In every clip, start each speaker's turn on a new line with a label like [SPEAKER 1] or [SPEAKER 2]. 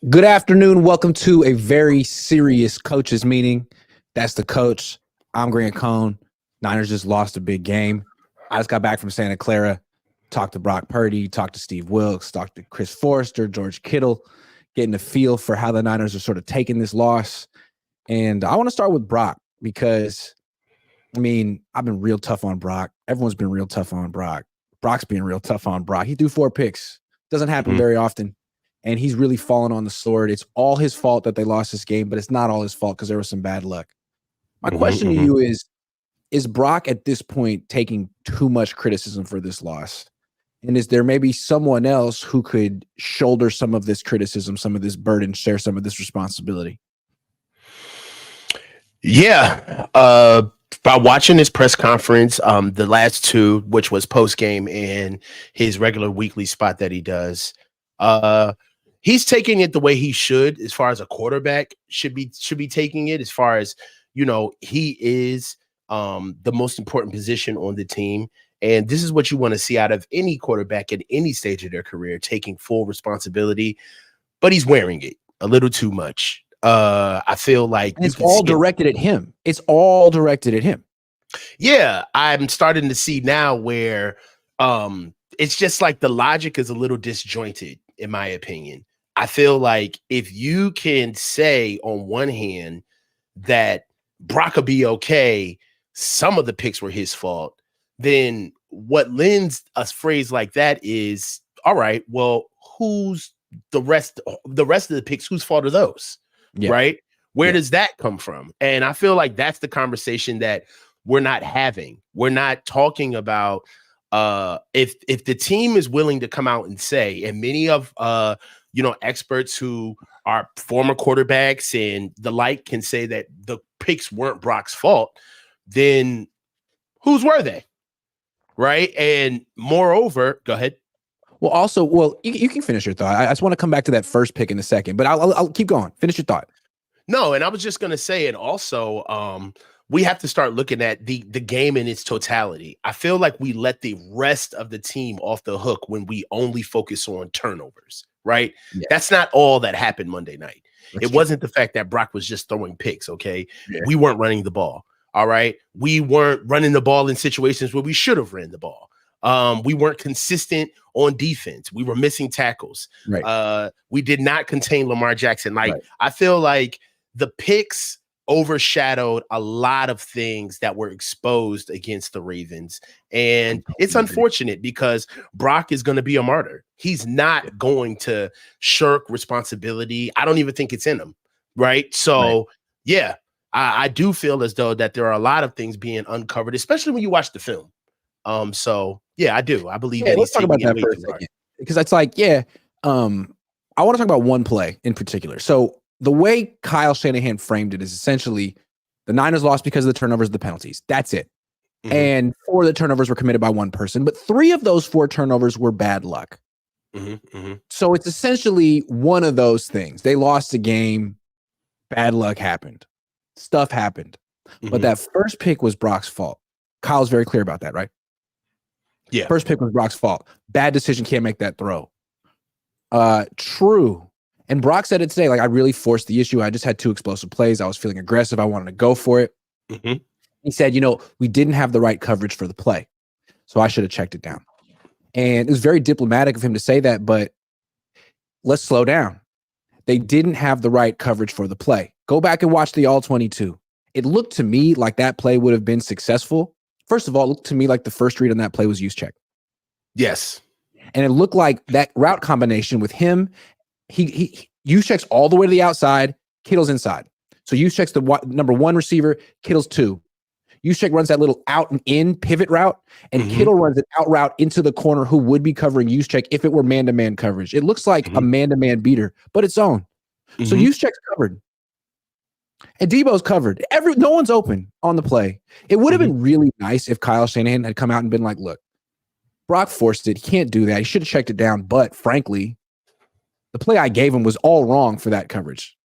[SPEAKER 1] Good afternoon. Welcome to a very serious coaches meeting. That's the coach. I'm Grant Cohn. Niners just lost a big game. I just got back from Santa Clara, talked to Brock Purdy, talked to Steve Wilkes, talked to Chris Forrester, George Kittle, getting a feel for how the Niners are sort of taking this loss. And I want to start with Brock because, I've been real tough on Brock. Everyone's been real tough on Brock. Brock's being real tough on Brock. He threw 4 picks. Doesn't happen very often. And he's really fallen on the sword. It's all his fault that they lost this game, but it's not all his fault because there was some bad luck. My question to you is Brock at this point taking too much criticism for this loss? And is there maybe someone else who could shoulder some of this criticism, some of this burden, share some of this responsibility?
[SPEAKER 2] Yeah. By watching his press conference, the last two, which was post game and his regular weekly spot that he does, he's taking it the way he should, as far as a quarterback should be taking it, as far as, he is the most important position on the team. And this is what you want to see out of any quarterback at any stage of their career, taking full responsibility, but he's wearing it a little too much. I feel like
[SPEAKER 1] it's all directed at him. It's all directed at him.
[SPEAKER 2] Yeah, I'm starting to see now where it's just like the logic is a little disjointed, in my opinion. I feel like if you can say on one hand that Brock will be okay, some of the picks were his fault, then what lends a phrase like that is, all right, well, who's the rest of the picks? Whose fault are those? Yeah. Right? Where does that come from? And I feel like that's the conversation that we're not having. We're not talking about if the team is willing to come out and say, and many of experts who are former quarterbacks and the like can say that the picks weren't Brock's fault, then whose were they? Right? And moreover, go ahead.
[SPEAKER 1] Well, you can finish your thought. I just want to come back to that first pick in a second, but I'll keep going. Finish your thought.
[SPEAKER 2] No, and I was just going to say, and also we have to start looking at the game in its totality. I feel like we let the rest of the team off the hook when we only focus on turnovers, right? Yeah. That's not all that happened Monday night. It wasn't the fact that Brock was just throwing picks, okay? Yeah. We weren't running the ball, all right? We weren't running the ball in situations where we should have ran the ball. We weren't consistent on defense. We were missing tackles. Right. We did not contain Lamar Jackson. Right. I feel like the picks overshadowed a lot of things that were exposed against the Ravens. And it's unfortunate because Brock is going to be a martyr. He's not going to shirk responsibility. I don't even think it's in him. Right. So, yeah, I do feel as though that there are a lot of things being uncovered, especially when you watch the film. So yeah, I do. I believe that
[SPEAKER 1] let's talk about that for a second. Because it's like, I want to talk about one play in particular. So the way Kyle Shanahan framed it is essentially the Niners lost because of the turnovers and the penalties. That's it. Mm-hmm. And 4 of the turnovers were committed by one person, but 3 of those 4 turnovers were bad luck. Mm-hmm. Mm-hmm. So it's essentially one of those things. They lost the game. Bad luck happened. Stuff happened. Mm-hmm. But that first pick was Brock's fault. Kyle's very clear about that, right?
[SPEAKER 2] Yeah.
[SPEAKER 1] First pick was Brock's fault. Bad decision, can't make that throw. True. And Brock said it today, like, I really forced the issue. I just had 2 explosive plays. I was feeling aggressive. I wanted to go for it. Mm-hmm. He said, we didn't have the right coverage for the play. So I should have checked it down. And it was very diplomatic of him to say that, but let's slow down. They didn't have the right coverage for the play. Go back and watch the All-22. It looked to me like that play would have been successful. First of all, it looked to me like the first read on that play was use check.
[SPEAKER 2] Yes.
[SPEAKER 1] And it looked like that route combination with him, he use checks all the way to the outside, Kittle's inside. So use checks the number 1 receiver, Kittle's 2. Use check runs that little out and in pivot route, and Kittle runs an out route into the corner who would be covering use check if it were man-to-man coverage. It looks like a man-to-man beater, but it's zone. So use check's covered. And Debo's covered. No one's open on the play. It would have been really nice if Kyle Shanahan had come out and been like, look, Brock forced it. He can't do that. He should have checked it down. But frankly, the play I gave him was all wrong for that coverage.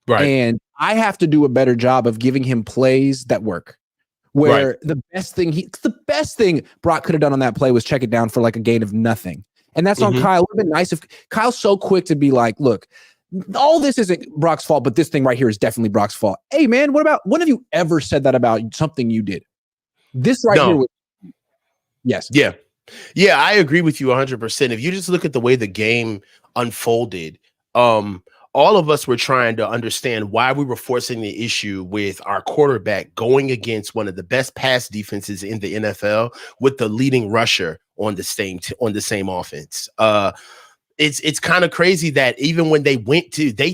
[SPEAKER 1] Right. And I have to do a better job of giving him plays that work. Where the best thing Brock could have done on that play was check it down for like a gain of nothing. And that's on Kyle. It would have been nice if Kyle's so quick to be like, look, all this isn't Brock's fault, but this thing right here is definitely Brock's fault. Hey, man, when have you ever said that about something you did? This right here was, yes.
[SPEAKER 2] Yeah. Yeah, I agree with you 100%. If you just look at the way the game unfolded, all of us were trying to understand why we were forcing the issue with our quarterback going against one of the best pass defenses in the NFL with the leading rusher on the same offense. It's kind of crazy that even when they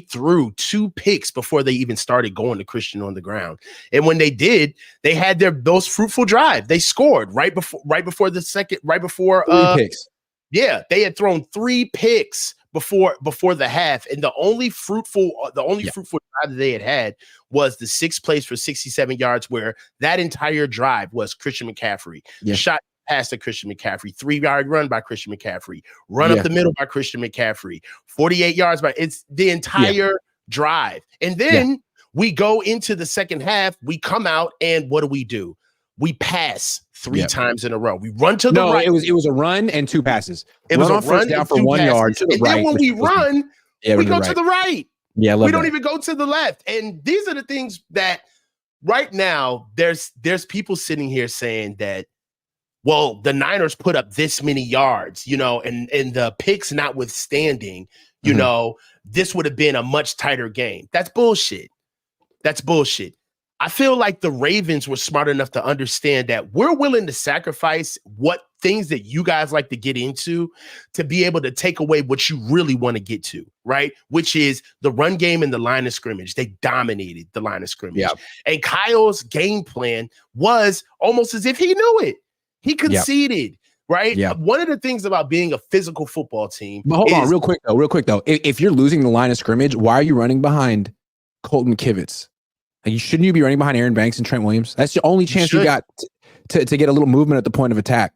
[SPEAKER 2] threw 2 picks before they even started going to Christian on the ground. And when they did, they had those fruitful drive. They scored right before
[SPEAKER 1] 3 picks.
[SPEAKER 2] Yeah, they had thrown 3 picks before the half, and the only fruitful drive that they had was the 6 plays for 67 yards, where that entire drive was Christian McCaffrey. Shot pass to Christian McCaffrey, 3-yard run by Christian McCaffrey, run up the middle by Christian McCaffrey, 48 yards it's the entire drive. And then we go into the second half, we come out, and what do? We pass 3 times in a row. We run to the right.
[SPEAKER 1] No, it was a run and 2 passes.
[SPEAKER 2] It was a run down for 1 yard to the right. And then when we run, we go to the right.
[SPEAKER 1] Yeah,
[SPEAKER 2] we don't even go to the left. And these are the things that right now there's people sitting here saying that, well, the Niners put up this many yards, and the picks notwithstanding, this would have been a much tighter game. That's bullshit. I feel like the Ravens were smart enough to understand that we're willing to sacrifice what things that you guys like to get into to be able to take away what you really want to get to, right? Which is the run game and the line of scrimmage. They dominated the line of scrimmage. Yep. And Kyle's game plan was almost as if he knew it. He conceded, right? Yep. One of the things about being a physical football team.
[SPEAKER 1] But hold on, real quick though. If you're losing the line of scrimmage, why are you running behind Colton Kivitz? Shouldn't you be running behind Aaron Banks and Trent Williams? That's the only chance you got to get a little movement at the point of attack.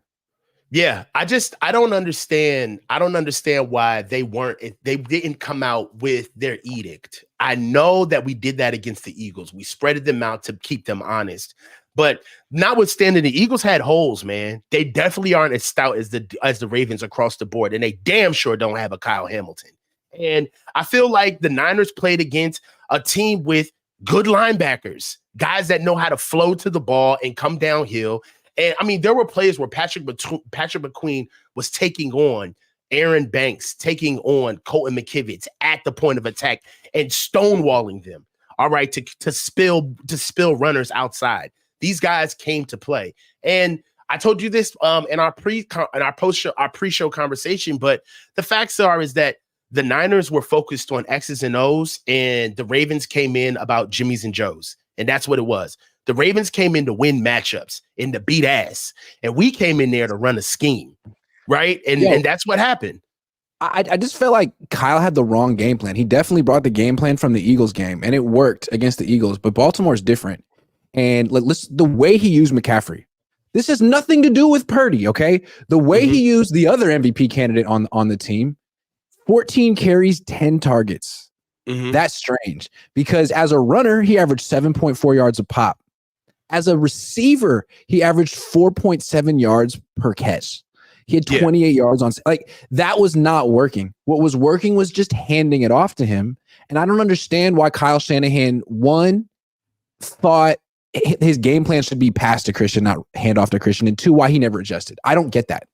[SPEAKER 2] Yeah, I don't understand. I don't understand why they didn't come out with their edict. I know that we did that against the Eagles. We spreaded them out to keep them honest. But notwithstanding, the Eagles had holes, man. They definitely aren't as stout as the Ravens across the board, and they damn sure don't have a Kyle Hamilton. And I feel like the Niners played against a team with good linebackers, guys that know how to flow to the ball and come downhill. And I mean, there were plays where Patrick McQueen was taking on Aaron Banks, taking on Cohn and McKivitz at the point of attack and stonewalling them. All right, to spill runners outside. These guys came to play. And I told you this in our pre-show conversation, but the facts is that the Niners were focused on X's and O's, and the Ravens came in about Jimmys and Joes. And that's what it was. The Ravens came in to win matchups and to beat ass. And we came in there to run a scheme, right? And that's what happened.
[SPEAKER 1] I just felt like Kyle had the wrong game plan. He definitely brought the game plan from the Eagles game, and it worked against the Eagles. But Baltimore's different. And the way he used McCaffrey, this has nothing to do with Purdy, okay? The way he used the other MVP candidate on the team, 14 carries, 10 targets. That's strange because as a runner, he averaged 7.4 yards a pop. As a receiver, he averaged 4.7 yards per catch. He had 28 yards on. That was not working. What was working was just handing it off to him. And I don't understand why Kyle Shanahan, one, thought his game plan should be pass to Christian, not hand off to Christian, and 2, why he never adjusted. I don't get that.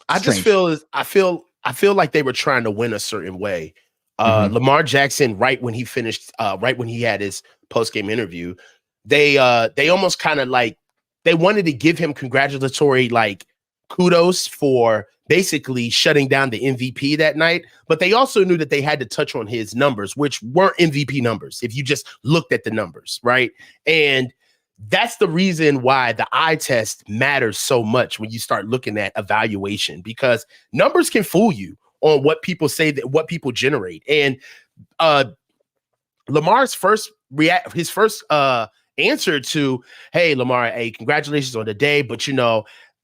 [SPEAKER 2] I feel like they were trying to win a certain way. Lamar Jackson, right when he had his post-game interview, they almost kind of they wanted to give him congratulatory kudos for basically shutting down the MVP that night, but they also knew that they had to touch on his numbers, which weren't MVP numbers if you just looked at the numbers, right? And that's the reason why the eye test matters so much when you start looking at evaluation, because numbers can fool you on what people say, that what people generate. And Lamar's first answer to, hey, Lamar, hey, congratulations on the day, but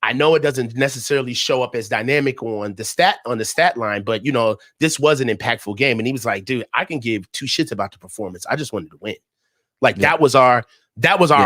[SPEAKER 2] I know it doesn't necessarily show up as dynamic on the stat line, but this was an impactful game. And he was like, dude, I can give 2 shits about the performance. I just wanted to win. That was our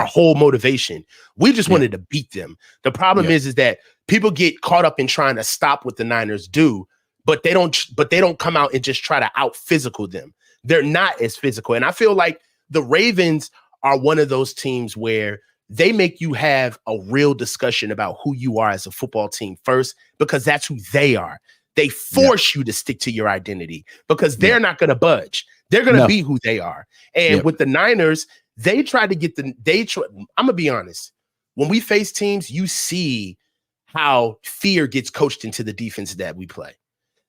[SPEAKER 2] whole motivation. We just wanted to beat them. The problem is that people get caught up in trying to stop what the Niners do, but they don't come out and just try to out physical them. they're not as physical. And I feel like the Ravens are one of those teams where they make you have a real discussion about who you are as a football team first, because that's who they are. They force you to stick to your identity because they're not going to budge. They're going to be who they are. And with the Niners, they try to get I'm going to be honest. When we face teams, you see how fear gets coached into the defense that we play.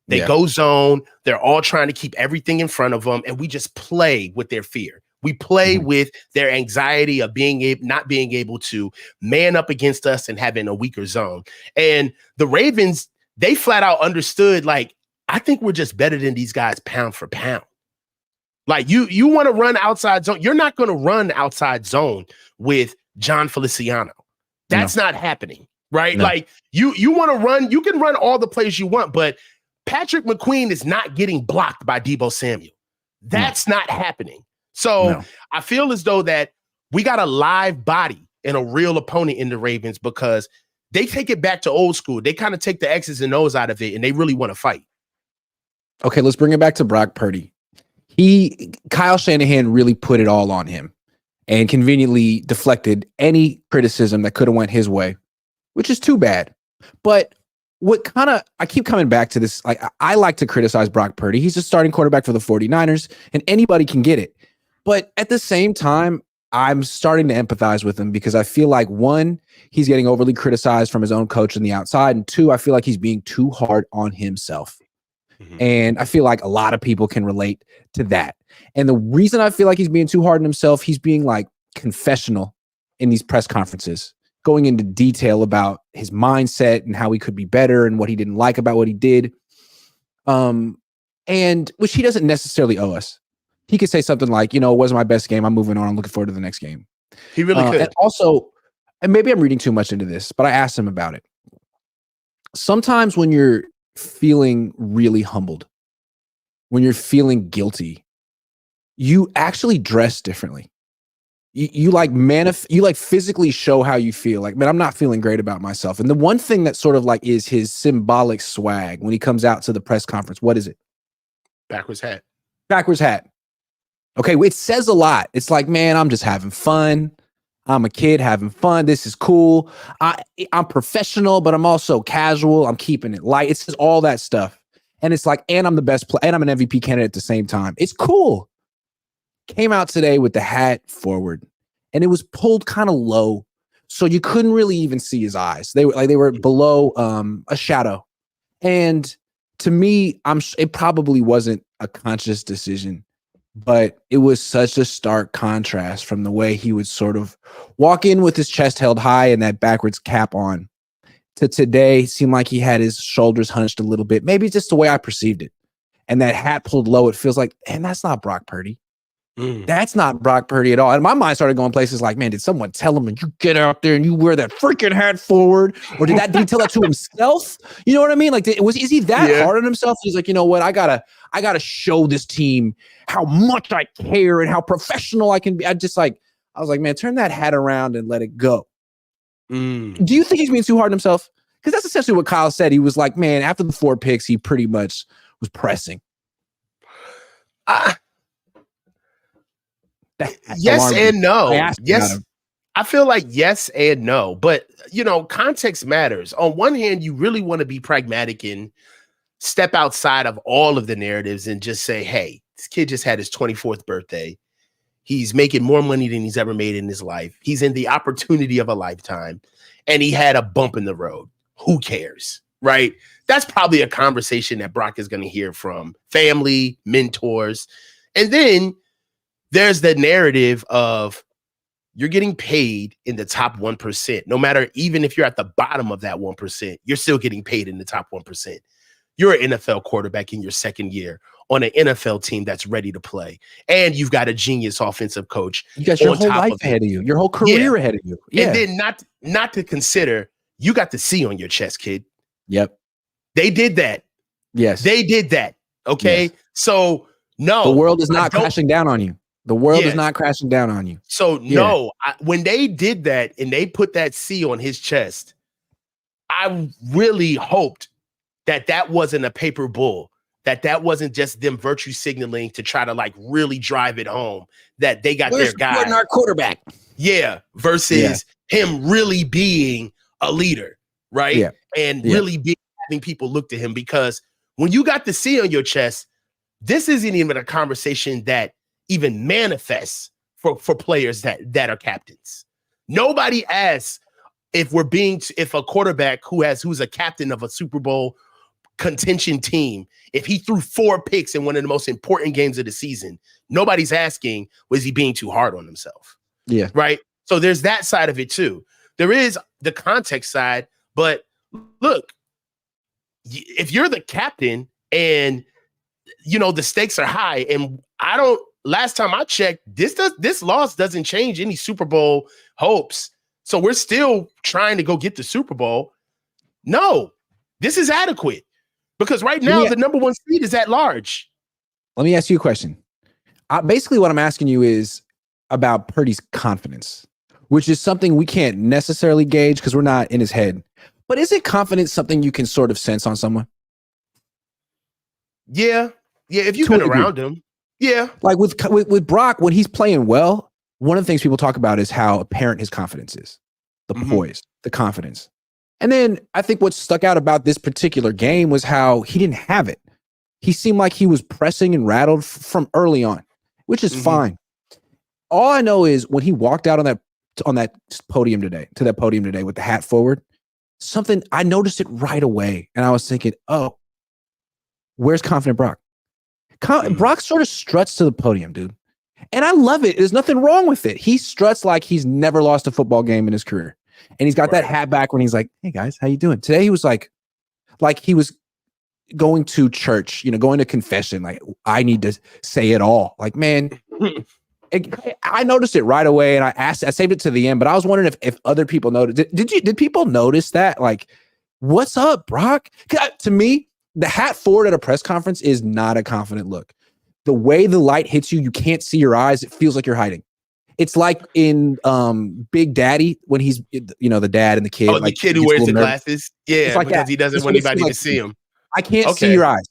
[SPEAKER 2] They go zone. They're all trying to keep everything in front of them. And we just play with their fear. We play with their anxiety of not being able to man up against us and having a weaker zone. And the Ravens, they flat out understood, like, I think we're just better than these guys pound for pound. Like, you want to run outside zone. You're not going to run outside zone with John Feliciano. That's not happening, right? No. Like, you want to run, you can run all the plays you want, but Patrick McQueen is not getting blocked by Deebo Samuel. That's not happening. So I feel as though that we got a live body and a real opponent in the Ravens, because they take it back to old school. They kind of take the X's and O's out of it, and they really want to fight.
[SPEAKER 1] Okay, let's bring it back to Brock Purdy. Kyle Shanahan really put it all on him and conveniently deflected any criticism that could have went his way, which is too bad. But I keep coming back to this. Like, I like to criticize Brock Purdy. He's a starting quarterback for the 49ers, and anybody can get it. But at the same time, I'm starting to empathize with him, because I feel like, one, he's getting overly criticized from his own coach on the outside. And two, I feel like he's being too hard on himself. And I feel like a lot of people can relate to that. And the reason I feel like he's being too hard on himself, he's being like confessional in these press conferences, going into detail about his mindset and how he could be better and what he didn't like about what he did. And which he doesn't necessarily owe us. He could say something like, it wasn't my best game. I'm moving on. I'm looking forward to the next game.
[SPEAKER 2] He really could.
[SPEAKER 1] And also, and maybe I'm reading too much into this, but I asked him about it. Sometimes when you're feeling really humbled, when you're feeling guilty, you actually dress differently. You physically show how you feel. Like, man, I'm not feeling great about myself. And the one thing that sort of like is his symbolic swag when he comes out to the press conference, what is it?
[SPEAKER 2] Backwards hat.
[SPEAKER 1] Okay, it says a lot. It's like, man, I'm just having fun. I'm a kid having fun. This is cool. I'm professional, but I'm also casual. I'm keeping it light. It says all that stuff. And it's like, and I'm the best player, and I'm an MVP candidate at the same time. It's cool. Came out today with the hat forward, and it was pulled kind of low, so you couldn't really even see his eyes. They were below a shadow. And to me, it probably wasn't a conscious decision, but it was such a stark contrast from the way he would sort of walk in with his chest held high and that backwards cap on, to today seemed like he had his shoulders hunched a little bit. Maybe just the way I perceived it. And that hat pulled low, it feels like, and that's not Brock Purdy. That's not Brock Purdy at all. And my mind started going places like, man, did someone tell him, and you get out there and you wear that freaking hat forward? Or did he tell that to himself? You know what I mean? Like, is he that hard on himself? He's like, you know what? I gotta show this team how much I care and how professional I can be. I was like, man, turn that hat around and let it go. Do you think he's being too hard on himself? Because that's essentially what Kyle said. He was like, man, after the 4 picks, he pretty much was pressing.
[SPEAKER 2] Yes and no. Yes. I feel like yes and no, but context matters. On one hand, you really want to be pragmatic and step outside of all of the narratives and just say, hey, this kid just had his 24th birthday. He's making more money than he's ever made in his life. He's in the opportunity of a lifetime, and he had a bump in the road. Who cares? Right? That's probably a conversation that Brock is going to hear from family, mentors. And then there's the narrative of you're getting paid in the top 1%. No matter, even if you're at the bottom of that 1%, you're still getting paid in the top 1%. You're an NFL quarterback in your second year on an NFL team that's ready to play. And you've got a genius offensive coach.
[SPEAKER 1] You got your whole life ahead of you, your whole career ahead of you.
[SPEAKER 2] Yeah. And then not to consider, you got the C on your chest, kid.
[SPEAKER 1] Yep.
[SPEAKER 2] They did that.
[SPEAKER 1] Yes.
[SPEAKER 2] They did that. Okay. Yes. So no.
[SPEAKER 1] The world is not crashing down on you. The world is not crashing down on you.
[SPEAKER 2] So no, when they did that and they put that C on his chest, I really hoped that wasn't a paper bull, that wasn't just them virtue signaling to try to like really drive it home that they got their guy.
[SPEAKER 1] Our quarterback.
[SPEAKER 2] Yeah. Versus him really being a leader, right?
[SPEAKER 1] Yeah.
[SPEAKER 2] And really having people look to him, because when you got the C on your chest, this isn't even a conversation that even manifests for players that are captains. Nobody asks if a quarterback who's a captain of a Super Bowl contention team, if he threw 4 picks in one of the most important games of the season, nobody's asking, was he being too hard on himself?
[SPEAKER 1] Yeah.
[SPEAKER 2] Right. So there's that side of it too. There is the context side, but look, if you're the captain and the stakes are high, and last time I checked, this loss doesn't change any Super Bowl hopes. So we're still trying to go get the Super Bowl. No, this is adequate. Because right now, the number 1 seed is at large.
[SPEAKER 1] Let me ask you a question. Basically, what I'm asking you is about Purdy's confidence, which is something we can't necessarily gauge because we're not in his head. But is it confidence something you can sort of sense on someone?
[SPEAKER 2] Yeah. Yeah, if you've been around him. Yeah.
[SPEAKER 1] Like with Brock, when he's playing well, one of the things people talk about is how apparent his confidence is. The poise, the confidence. And then I think what stuck out about this particular game was how he didn't have it. He seemed like he was pressing and rattled from early on, which is fine. All I know is when he walked out on that podium today with the hat forward, something I noticed it right away. And I was thinking, oh, where's confident Brock? Brock sort of struts to the podium, dude. And I love it. There's nothing wrong with it. He struts like he's never lost a football game in his career. And he's got that hat back when he's like, hey guys, how you doing? Today he was like he was going to church, going to confession. Like, I need to say it all. Like, man, I noticed it right away. And I saved it to the end, but I was wondering if other people noticed. Did people notice that? Like, what's up, Brock? To me, the hat forward at a press conference is not a confident look. The way the light hits you, you can't see your eyes. It feels like you're hiding. It's like in Big Daddy when he's, the dad and the kid.
[SPEAKER 2] Oh, the kid who wears the glasses. Yeah,
[SPEAKER 1] like
[SPEAKER 2] because
[SPEAKER 1] that.
[SPEAKER 2] he doesn't want anybody to see him.
[SPEAKER 1] I can't see your eyes.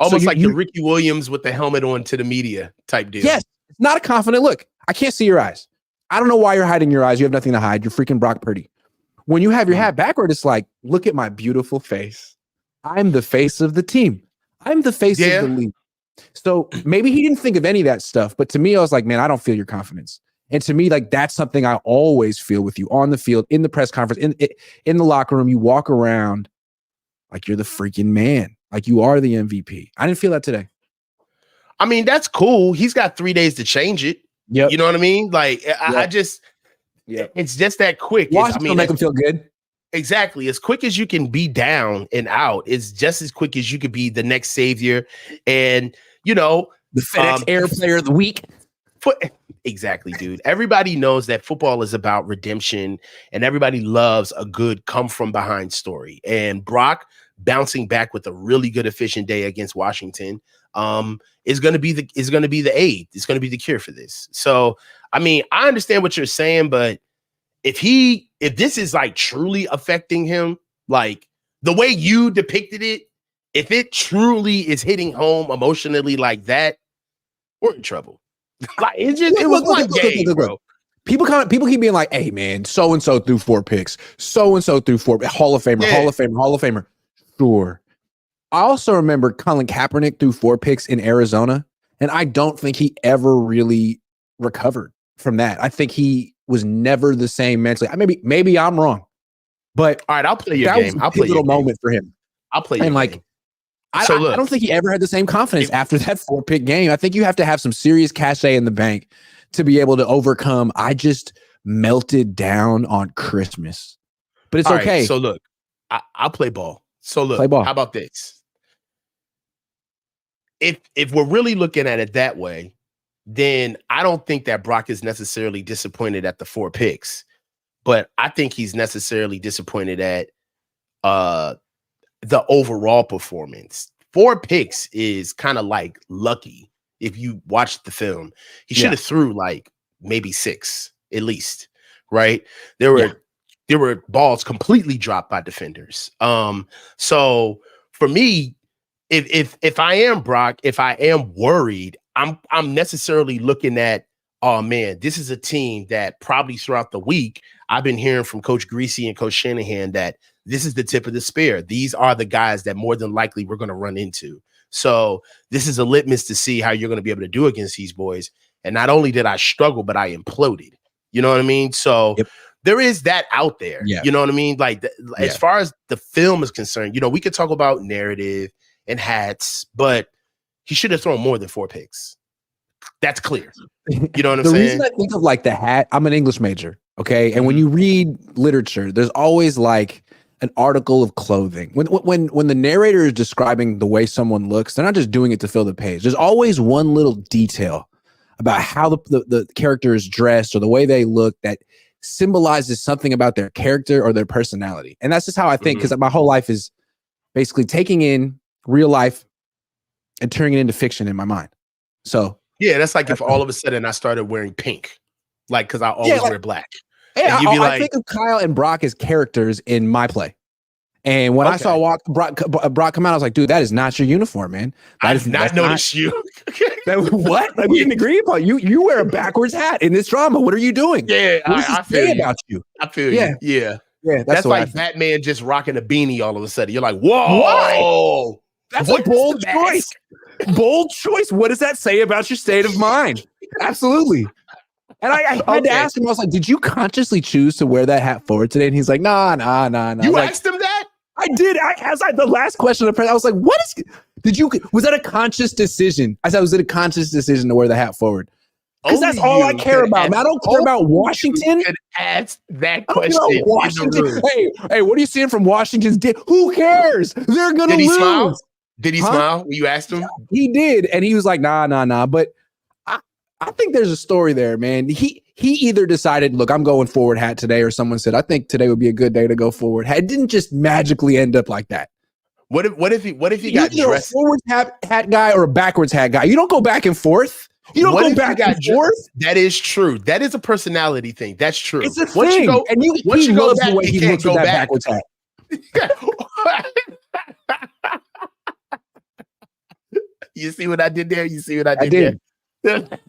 [SPEAKER 2] Almost like the Ricky Williams with the helmet on to the media type deal.
[SPEAKER 1] Yes, it's not a confident look. I can't see your eyes. I don't know why you're hiding your eyes. You have nothing to hide. You're freaking Brock Purdy. When you have your hat backward, it's like, look at my beautiful face. I'm the face of the team. I'm the face of the league. So maybe he didn't think of any of that stuff. But to me, I was like, man, I don't feel your confidence. And to me, like, that's something I always feel with you on the field, in the press conference, in the locker room. You walk around like you're the freaking man, like you are the MVP. I didn't feel that today.
[SPEAKER 2] I mean, that's cool. He's got 3 days to change it.
[SPEAKER 1] Yeah,
[SPEAKER 2] you know what I mean? Like, I just, it's just that quick.
[SPEAKER 1] Washington make him feel good.
[SPEAKER 2] Exactly. As quick as you can be down and out, it's just as quick as you could be the next savior. And,
[SPEAKER 1] the FedEx Air Player of the Week.
[SPEAKER 2] Exactly, dude. Everybody knows that football is about redemption, and everybody loves a good come from behind story. And Brock bouncing back with a really good efficient day against Washington is going to be the aid. It's going to be the cure for this. So, I mean, I understand what you're saying, but if this is like truly affecting him, like the way you depicted it, if it truly is hitting home emotionally like that, we're in trouble. Like, it was one game, bro.
[SPEAKER 1] People keep being like, hey man, so and so threw 4 picks. So and so threw 4 Hall of Famer, Hall of Famer, Hall of Famer. Sure. I also remember Colin Kaepernick threw 4 picks in Arizona, and I don't think he ever really recovered from that. I think he was never the same mentally. Maybe I'm wrong, but
[SPEAKER 2] all right, I'll play your game. I'll play your
[SPEAKER 1] moment for him.
[SPEAKER 2] I'll play your
[SPEAKER 1] and like.
[SPEAKER 2] Game.
[SPEAKER 1] I don't think he ever had the same confidence after that 4-pick game. I think you have to have some serious cachet in the bank to be able to overcome. I just melted down on Christmas, but it's okay.
[SPEAKER 2] Right, so look, I'll play ball. So look,
[SPEAKER 1] play ball.
[SPEAKER 2] How about this? If we're really looking at it that way, then I don't think that Brock is necessarily disappointed at the 4 picks, but I think he's necessarily disappointed at the overall performance. 4 picks is kind of like lucky. If you watch the film, he should have threw like maybe 6 at least, right? There were balls completely dropped by defenders. So for me, if I am Brock, if I am worried, I'm necessarily looking at, oh man, this is a team that probably throughout the week I've been hearing from Coach Greasy and Coach Shanahan that this is the tip of the spear. These are the guys that more than likely we're going to run into. So this is a litmus to see how you're going to be able to do against these boys. And not only did I struggle, but I imploded. You know what I mean? So
[SPEAKER 1] Yep.
[SPEAKER 2] there is that out there.
[SPEAKER 1] Yeah.
[SPEAKER 2] You know what I mean? Like as far as the film is concerned, you know, we could talk about narrative and hats, but he should have thrown more than 4 picks. That's clear. You know what I'm saying?
[SPEAKER 1] The reason I think of like the hat, I'm an English major. Okay. And when you read literature, there's always like an article of clothing. When the narrator is describing the way someone looks, they're not just doing it to fill the page. There's always one little detail about how the character is dressed or the way they look that symbolizes something about their character or their personality. And that's just how I think, because my whole life is basically taking in real life and turning it into fiction in my mind. So
[SPEAKER 2] yeah, that's like if all of a sudden I started wearing pink, like because I always wear black.
[SPEAKER 1] Yeah, I think of Kyle and Brock as characters in my play. And when I saw Brock come out, I was like, dude, that is not your uniform, man.
[SPEAKER 2] I did not notice you.
[SPEAKER 1] What? Like, we didn't agree upon you wear a backwards hat in this drama. What are you doing?
[SPEAKER 2] Yeah,
[SPEAKER 1] I feel about you.
[SPEAKER 2] I feel you. Yeah. That's like Batman just rocking a beanie all of a sudden. You're like, whoa.
[SPEAKER 1] Why? That's a bold choice. Bold choice. What does that say about your state of mind? Absolutely. And I had to ask him, I was like, did you consciously choose to wear that hat forward today? And he's like, nah.
[SPEAKER 2] You asked him that?
[SPEAKER 1] I did. The last question I was like, was that a conscious decision? I said, was it a conscious decision to wear the hat forward? Because that's all I care about. I don't care about Washington.
[SPEAKER 2] Ask that question.
[SPEAKER 1] Washington. Hey, what are you seeing from Washington's? Who cares? They're going to lose.
[SPEAKER 2] Smile? Did he smile when you asked him?
[SPEAKER 1] He did. And he was like, nah. But I think there's a story there, man. He either decided, look, I'm going forward hat today, or someone said, I think today would be a good day to go forward hat. It didn't just magically end up like that.
[SPEAKER 2] What if he got dressed?
[SPEAKER 1] A forward hat guy or a backwards hat guy? You don't go back and forth. You don't go back and forth.
[SPEAKER 2] That is true. That is a personality thing. That's true.
[SPEAKER 1] It's a thing. Once you go back, he looks at that backwards hat.
[SPEAKER 2] You see what I did there? I did.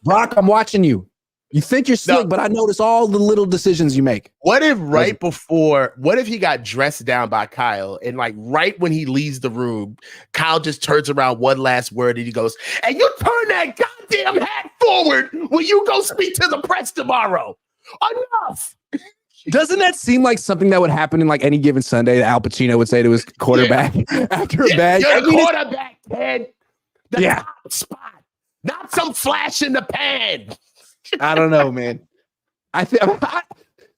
[SPEAKER 1] Brock, I'm watching you. You think you're slick, but I notice all the little decisions you make.
[SPEAKER 2] What if he got dressed down by Kyle and like right when he leaves the room, Kyle just turns around one last word and he goes, and you turn that goddamn hat forward when you go speak to the press tomorrow. Enough.
[SPEAKER 1] Doesn't that seem like something that would happen in like any given Sunday that Al Pacino would say to his quarterback after a bad?
[SPEAKER 2] You're the quarterback, Ted. The top spot. Not some flash in the pan.
[SPEAKER 1] I don't know, man. I think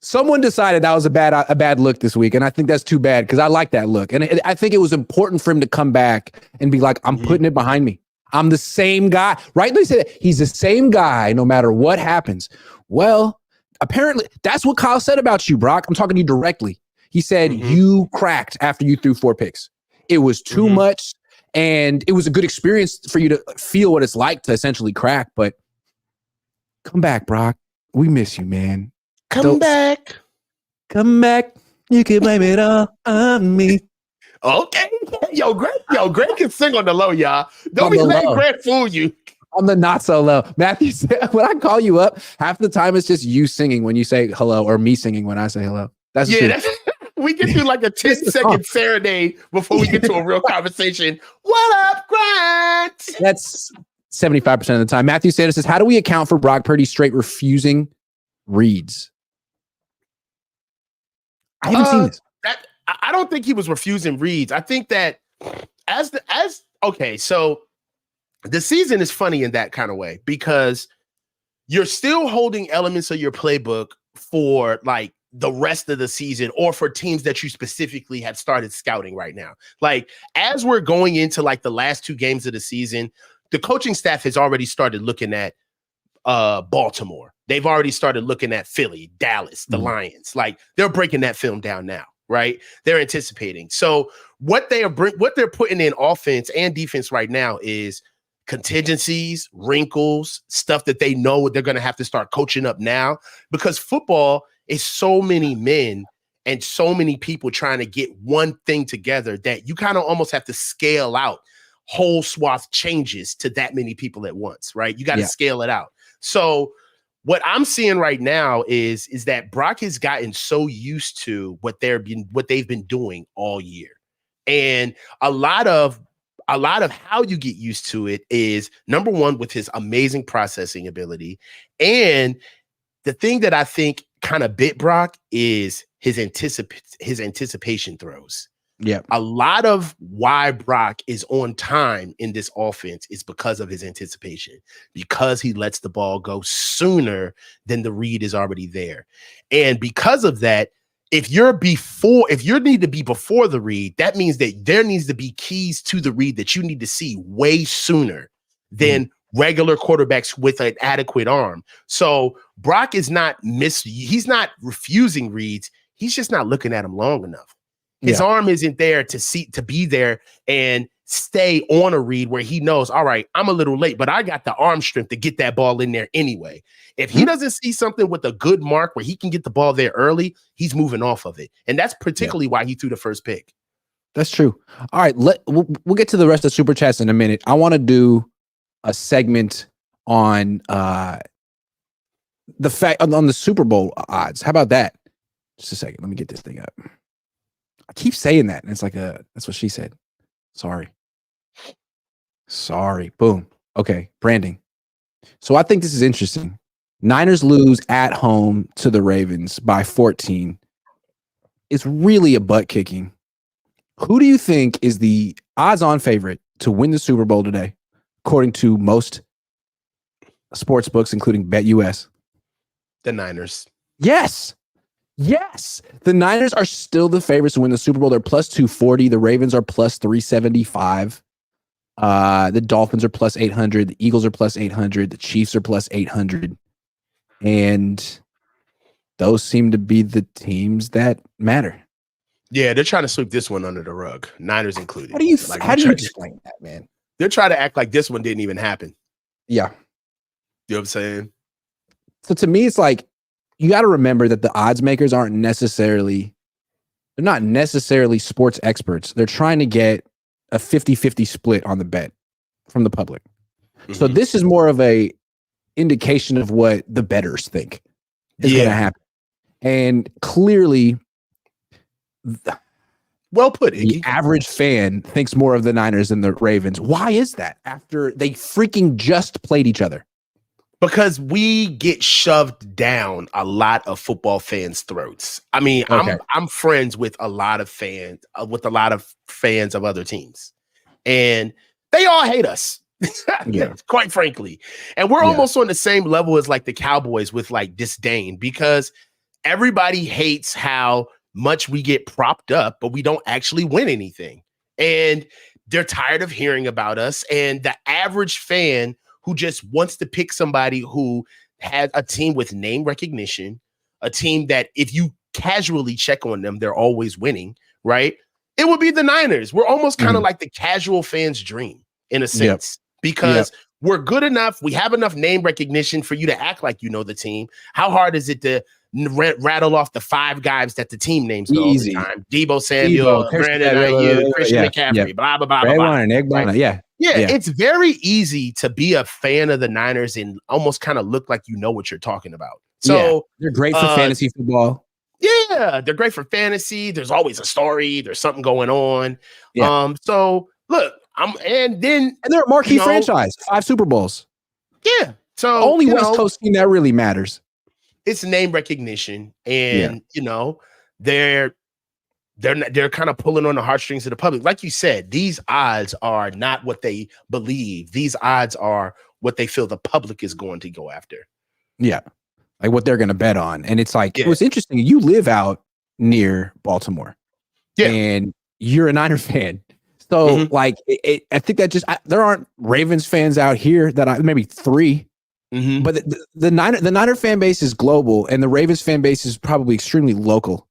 [SPEAKER 1] someone decided that was a bad look this week, and I think that's too bad because I like that look, and I think it was important for him to come back and be like, "I'm putting it behind me. I'm the same guy." Rightly said, he's the same guy no matter what happens. Well, apparently, that's what Kyle said about you, Brock. I'm talking to you directly. He said you cracked after you threw 4 picks. It was too much. And it was a good experience for you to feel what it's like to essentially crack. But come back, Brock. We miss you, man.
[SPEAKER 2] Come back.
[SPEAKER 1] You can blame it all on me.
[SPEAKER 2] Okay. Yo, Greg can sing on the low, y'all. Don't be letting Greg fool you.
[SPEAKER 1] On the not so low. Matthew said, when I call you up, half the time it's just you singing when you say hello or me singing when I say hello. That's
[SPEAKER 2] we can do like a 10-second serenade before we get to a real conversation. What up, Grant?
[SPEAKER 1] That's 75% of the time. Matthew Sanders says, how do we account for Brock Purdy straight refusing reads? I haven't seen this.
[SPEAKER 2] I don't think he was refusing reads. I think that so the season is funny in that kind of way because you're still holding elements of your playbook for like the rest of the season or for teams that you specifically have started scouting right now. Like as we're going into like the last 2 games of the season, the coaching staff has already started looking at Baltimore. They've already started looking at Philly, Dallas, the Lions. Like they're breaking that film down now, right? They're anticipating. So what they're putting in offense and defense right now is contingencies, wrinkles, stuff that they know they're going to have to start coaching up now because football is so many men and so many people trying to get one thing together that you kind of almost have to scale out whole swath changes to that many people at once, right? You got to
[SPEAKER 1] Yeah.
[SPEAKER 2] scale it out. So what I'm seeing right now is that Brock has gotten so used to what they've been doing all year. And a lot of how you get used to it is, number one, with his amazing processing ability. And the thing that I think kind of bit Brock is his anticipation throws.
[SPEAKER 1] Yeah.
[SPEAKER 2] A lot of why Brock is on time in this offense is because of his anticipation, because he lets the ball go sooner than the read is already there. And because of that, if you need to be before the read, that means that there needs to be keys to the read that you need to see way sooner than regular quarterbacks with an adequate arm. So Brock is he's not refusing reads. He's just not looking at them long enough. His arm isn't there to be there and stay on a read where he knows, all right, I'm a little late, but I got the arm strength to get that ball in there anyway. If he doesn't see something with a good mark where he can get the ball there early, he's moving off of it. And that's particularly why he threw the first pick.
[SPEAKER 1] That's true. All right, we'll get to the rest of the super chats in a minute. I want to do a segment on the fact on the Super Bowl odds. How about that? Just a second. Let me get this thing up. I keep saying that, and it's like that's what she said. Sorry. Boom. Okay, branding. So I think this is interesting. Niners lose at home to the Ravens by 14. It's really a butt kicking. Who do you think is the odds-on favorite to win the Super Bowl today, according to most sports books, including BetUS?
[SPEAKER 2] The Niners.
[SPEAKER 1] Yes. The Niners are still the favorites to win the Super Bowl. They're plus 240. The Ravens are plus 375. The Dolphins are plus 800. The Eagles are plus 800. The Chiefs are plus 800. And those seem to be the teams that matter.
[SPEAKER 2] Yeah, they're trying to sweep this one under the rug, Niners included.
[SPEAKER 1] How do you explain that, man?
[SPEAKER 2] They're trying to act like this one didn't even happen.
[SPEAKER 1] Yeah.
[SPEAKER 2] You know what I'm saying?
[SPEAKER 1] So to me, it's like, you got to remember that the odds makers they're not necessarily sports experts. They're trying to get a 50-50 split on the bet from the public. Mm-hmm. So this is more of a indication of what the bettors think is going to happen. And clearly,
[SPEAKER 2] well put, Iggy.
[SPEAKER 1] The average fan thinks more of the Niners than the Ravens. Why is that? After they freaking just played each other.
[SPEAKER 2] Because we get shoved down a lot of football fans' throats. I mean, okay. I'm friends with a lot of fans, of other teams, and they all hate us. Quite frankly, and we're almost on the same level as like the Cowboys with like disdain, because everybody hates how much we get propped up, but we don't actually win anything, and they're tired of hearing about us. And the average fan who just wants to pick somebody who has a team with name recognition, a team that if you casually check on them, they're always winning, right? It would be the Niners. We're almost kind of like the casual fan's dream in a sense, because we're good enough. We have enough name recognition for you to act like you know the team. How hard is it to rattle off the 5 guys that the team names all the time? Debo Samuel, Brandon Ayuk, Christian McCaffrey, blah, blah, blah, blah. Yeah, it's very easy to be a fan of the Niners and almost kind of look like you know what you're talking about. So
[SPEAKER 1] they're great for fantasy football.
[SPEAKER 2] Yeah, they're great for fantasy. There's always a story. There's something going on. Yeah. So look, and
[SPEAKER 1] they're a marquee franchise. 5 Super Bowls.
[SPEAKER 2] Yeah. So
[SPEAKER 1] only West Coast team that really matters.
[SPEAKER 2] It's name recognition, and they're kind of pulling on the heartstrings of the public. Like you said, these odds are not what they believe. These odds are what they feel the public is going to go after.
[SPEAKER 1] Yeah. Like what they're going to bet on. And it's like, it was interesting. You live out near Baltimore and you're a Niner fan. So like, I think that there aren't Ravens fans out here maybe 3, but the Niner fan base is global and the Ravens fan base is probably extremely local.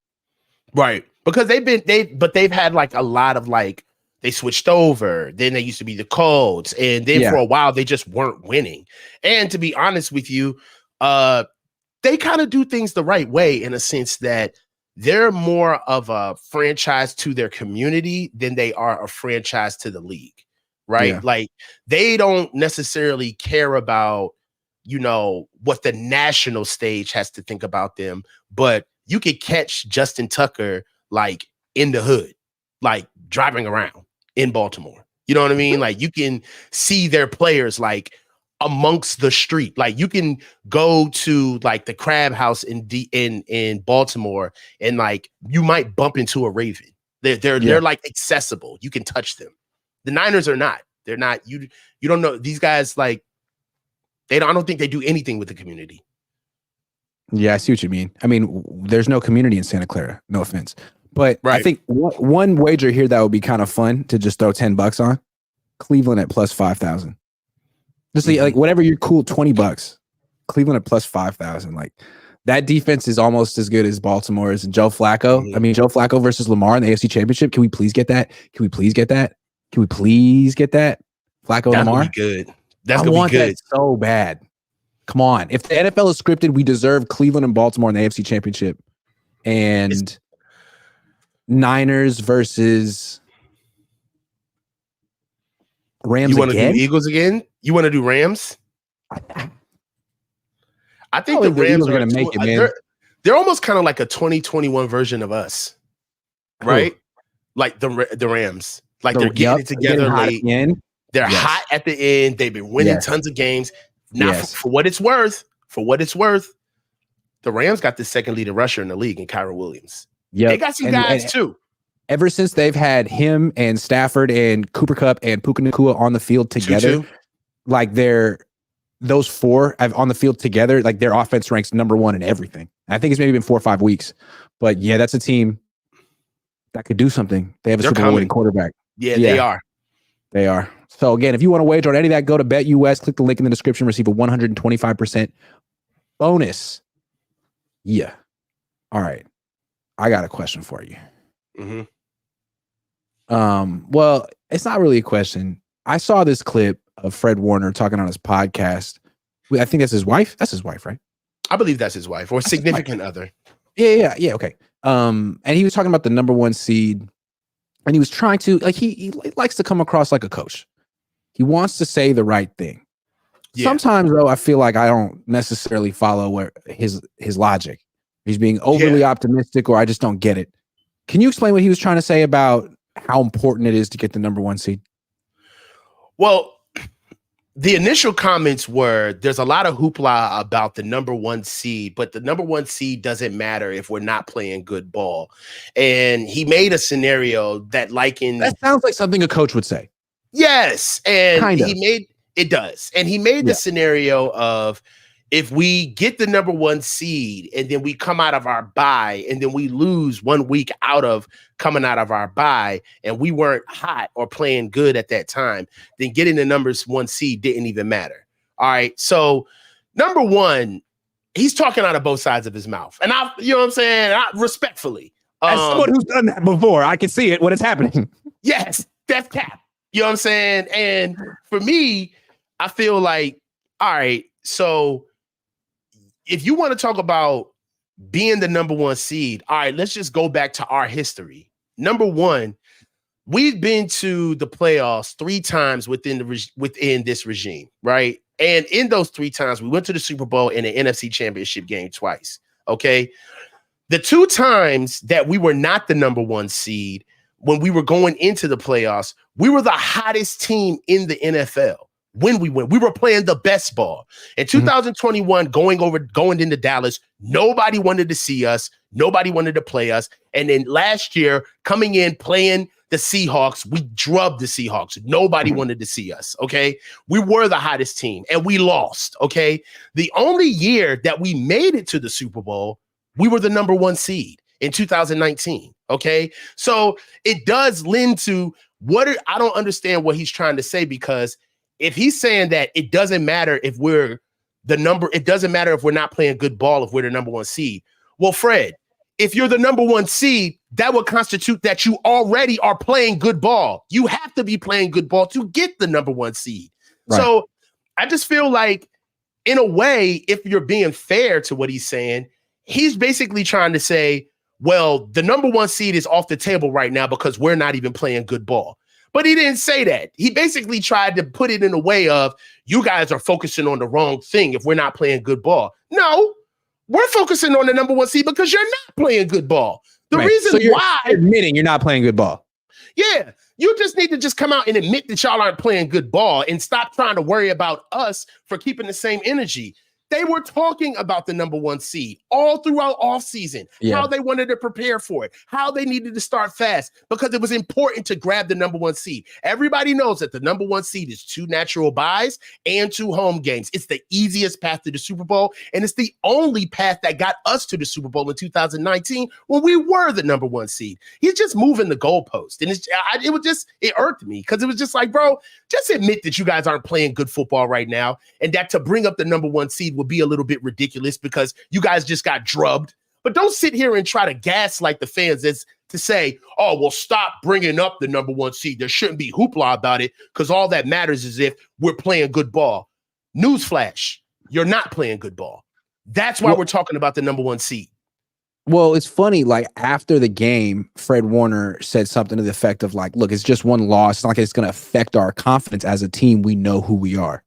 [SPEAKER 2] Right. Because they've had like a lot of like, they switched over. Then they used to be the Colts. And then for a while, they just weren't winning. And to be honest with you, they kind of do things the right way in a sense that they're more of a franchise to their community than they are a franchise to the league. right?
[SPEAKER 1] Yeah.
[SPEAKER 2] Like they don't necessarily care about, what the national stage has to think about them, but you could catch Justin Tucker like in the hood, like driving around in Baltimore. You know what I mean? Like you can see their players like amongst the street. Like you can go to like the Crab House in Baltimore, and like you might bump into a Raven. They're like accessible. You can touch them. The Niners are not. They're not. You don't know these guys. Like I don't think they do anything with the community.
[SPEAKER 1] Yeah, I see what you mean. I mean, there's no community in Santa Clara. No offense, but
[SPEAKER 2] Right.
[SPEAKER 1] I think one wager here that would be kind of fun to just throw $10 on: Cleveland at plus 5,000. Just like whatever you're cool, $20. Cleveland at plus 5,000. Like that defense is almost as good as Baltimore's and Joe Flacco. I mean, Joe Flacco versus Lamar in the AFC Championship. Can we please get that? Can we please get that? Can we please get that? Flacco and Lamar.
[SPEAKER 2] That's good. That's
[SPEAKER 1] I
[SPEAKER 2] gonna
[SPEAKER 1] want
[SPEAKER 2] be good.
[SPEAKER 1] that so bad. Come on. If the NFL is scripted, we deserve Cleveland and Baltimore in the AFC Championship. And Niners versus Rams.
[SPEAKER 2] You want to do
[SPEAKER 1] again?
[SPEAKER 2] Eagles again? You want to do Rams? I think the
[SPEAKER 1] the
[SPEAKER 2] Rams
[SPEAKER 1] Eagles
[SPEAKER 2] are
[SPEAKER 1] gonna make it, man.
[SPEAKER 2] They're almost kind of like a 2021 version of us, right? Like the Rams. Like they're getting it together late. They're hot at the end. They've been winning tons of games. Now, for what it's worth, the Rams got the second leading rusher in the league in Kyron Williams. Yeah, they got some guys too.
[SPEAKER 1] Ever since they've had him and Stafford and Cooper Kupp and Puka Nacua on the field together, like those four on the field together, like their offense ranks number one in everything. And I think it's maybe been 4 or 5 weeks, but yeah, that's a team that could do something. They have a Super Bowl winning quarterback.
[SPEAKER 2] Yeah, they are.
[SPEAKER 1] They are. So again, if you want to wager on any of that, go to BetUS, click the link in the description, receive a 125% bonus. Yeah. All right. I got a question for you. Well, it's not really a question. I saw this clip of Fred Warner talking on his podcast. I think that's his wife. That's his wife, right?
[SPEAKER 2] I believe that's his wife or significant other.
[SPEAKER 1] Yeah. Okay. And he was talking about the number one seed, and he was trying to he likes to come across like a coach. He wants to say the right thing. Yeah. Sometimes though, I feel like I don't necessarily follow his logic. He's being overly optimistic, or I just don't get it. Can you explain what he was trying to say about how important it is to get the number one seed?
[SPEAKER 2] Well, the initial comments were there's a lot of hoopla about the number one seed, but the number one seed doesn't matter if we're not playing good ball. And he made a scenario that that
[SPEAKER 1] sounds like something a coach would say.
[SPEAKER 2] Yes. And it does. And he made the scenario of if we get the number one seed and then we come out of our bye and then we lose 1 week out of coming out of our bye and we weren't hot or playing good at that time, then getting the number one seed didn't even matter. All right. So number one, he's talking out of both sides of his mouth. And you know what I'm saying? Respectfully.
[SPEAKER 1] As someone who's done that before, I can see it when it's happening.
[SPEAKER 2] Yes, that's cap. You know what I'm saying? And for me, I feel like, all right, so if you want to talk about being the number one seed, all right, let's just go back to our history. Number one, we've been to the playoffs 3 times within this regime, right? And in those 3 times, we went to the Super Bowl and the NFC Championship game twice, okay? The 2 times that we were not the number one seed, when we were going into the playoffs, we were the hottest team in the NFL. When we went, we were playing the best ball. In 2021, going into Dallas, nobody wanted to see us. Nobody wanted to play us. And then last year, coming in, playing the Seahawks, we drubbed the Seahawks. Nobody wanted to see us, okay? We were the hottest team, and we lost, okay? The only year that we made it to the Super Bowl, we were the number one seed in 2019, okay? So it does lend to I don't understand what he's trying to say, because if he's saying that it doesn't matter if it doesn't matter if we're not playing good ball, if we're the number one seed. Well, Fred, if you're the number one seed, that would constitute that you already are playing good ball. You have to be playing good ball to get the number one seed. Right. So I just feel like, in a way, if you're being fair to what he's saying, he's basically trying to say, well, the number one seed is off the table right now because we're not even playing good ball. But he didn't say that. He basically tried to put it in a way of, you guys are focusing on the wrong thing if we're not playing good ball. No, we're focusing on the number one seed because you're not playing good ball. The reason why
[SPEAKER 1] you're admitting you're not playing good ball.
[SPEAKER 2] Yeah, you just need to just come out and admit that y'all aren't playing good ball and stop trying to worry about us for keeping the same energy. They were talking about the number one seed all throughout offseason, how they wanted to prepare for it, how they needed to start fast, because it was important to grab the number one seed. Everybody knows that the number one seed is 2 natural buys and 2 home games. It's the easiest path to the Super Bowl, and it's the only path that got us to the Super Bowl in 2019 when we were the number one seed. He's just moving the goalpost, and it irked me because it was just like, bro, just admit that you guys aren't playing good football right now, and that to bring up the number one seed would be a little bit ridiculous because you guys just got drubbed. But don't sit here and try to gaslight the fans as to say, oh, well, stop bringing up the number one seed. There shouldn't be hoopla about it because all that matters is if we're playing good ball. Newsflash, you're not playing good ball. That's why we're talking about the number one seed.
[SPEAKER 1] Well, it's funny, like after the game, Fred Warner said something to the effect of like, look, it's just one loss. It's not like it's going to affect our confidence as a team. We know who we are.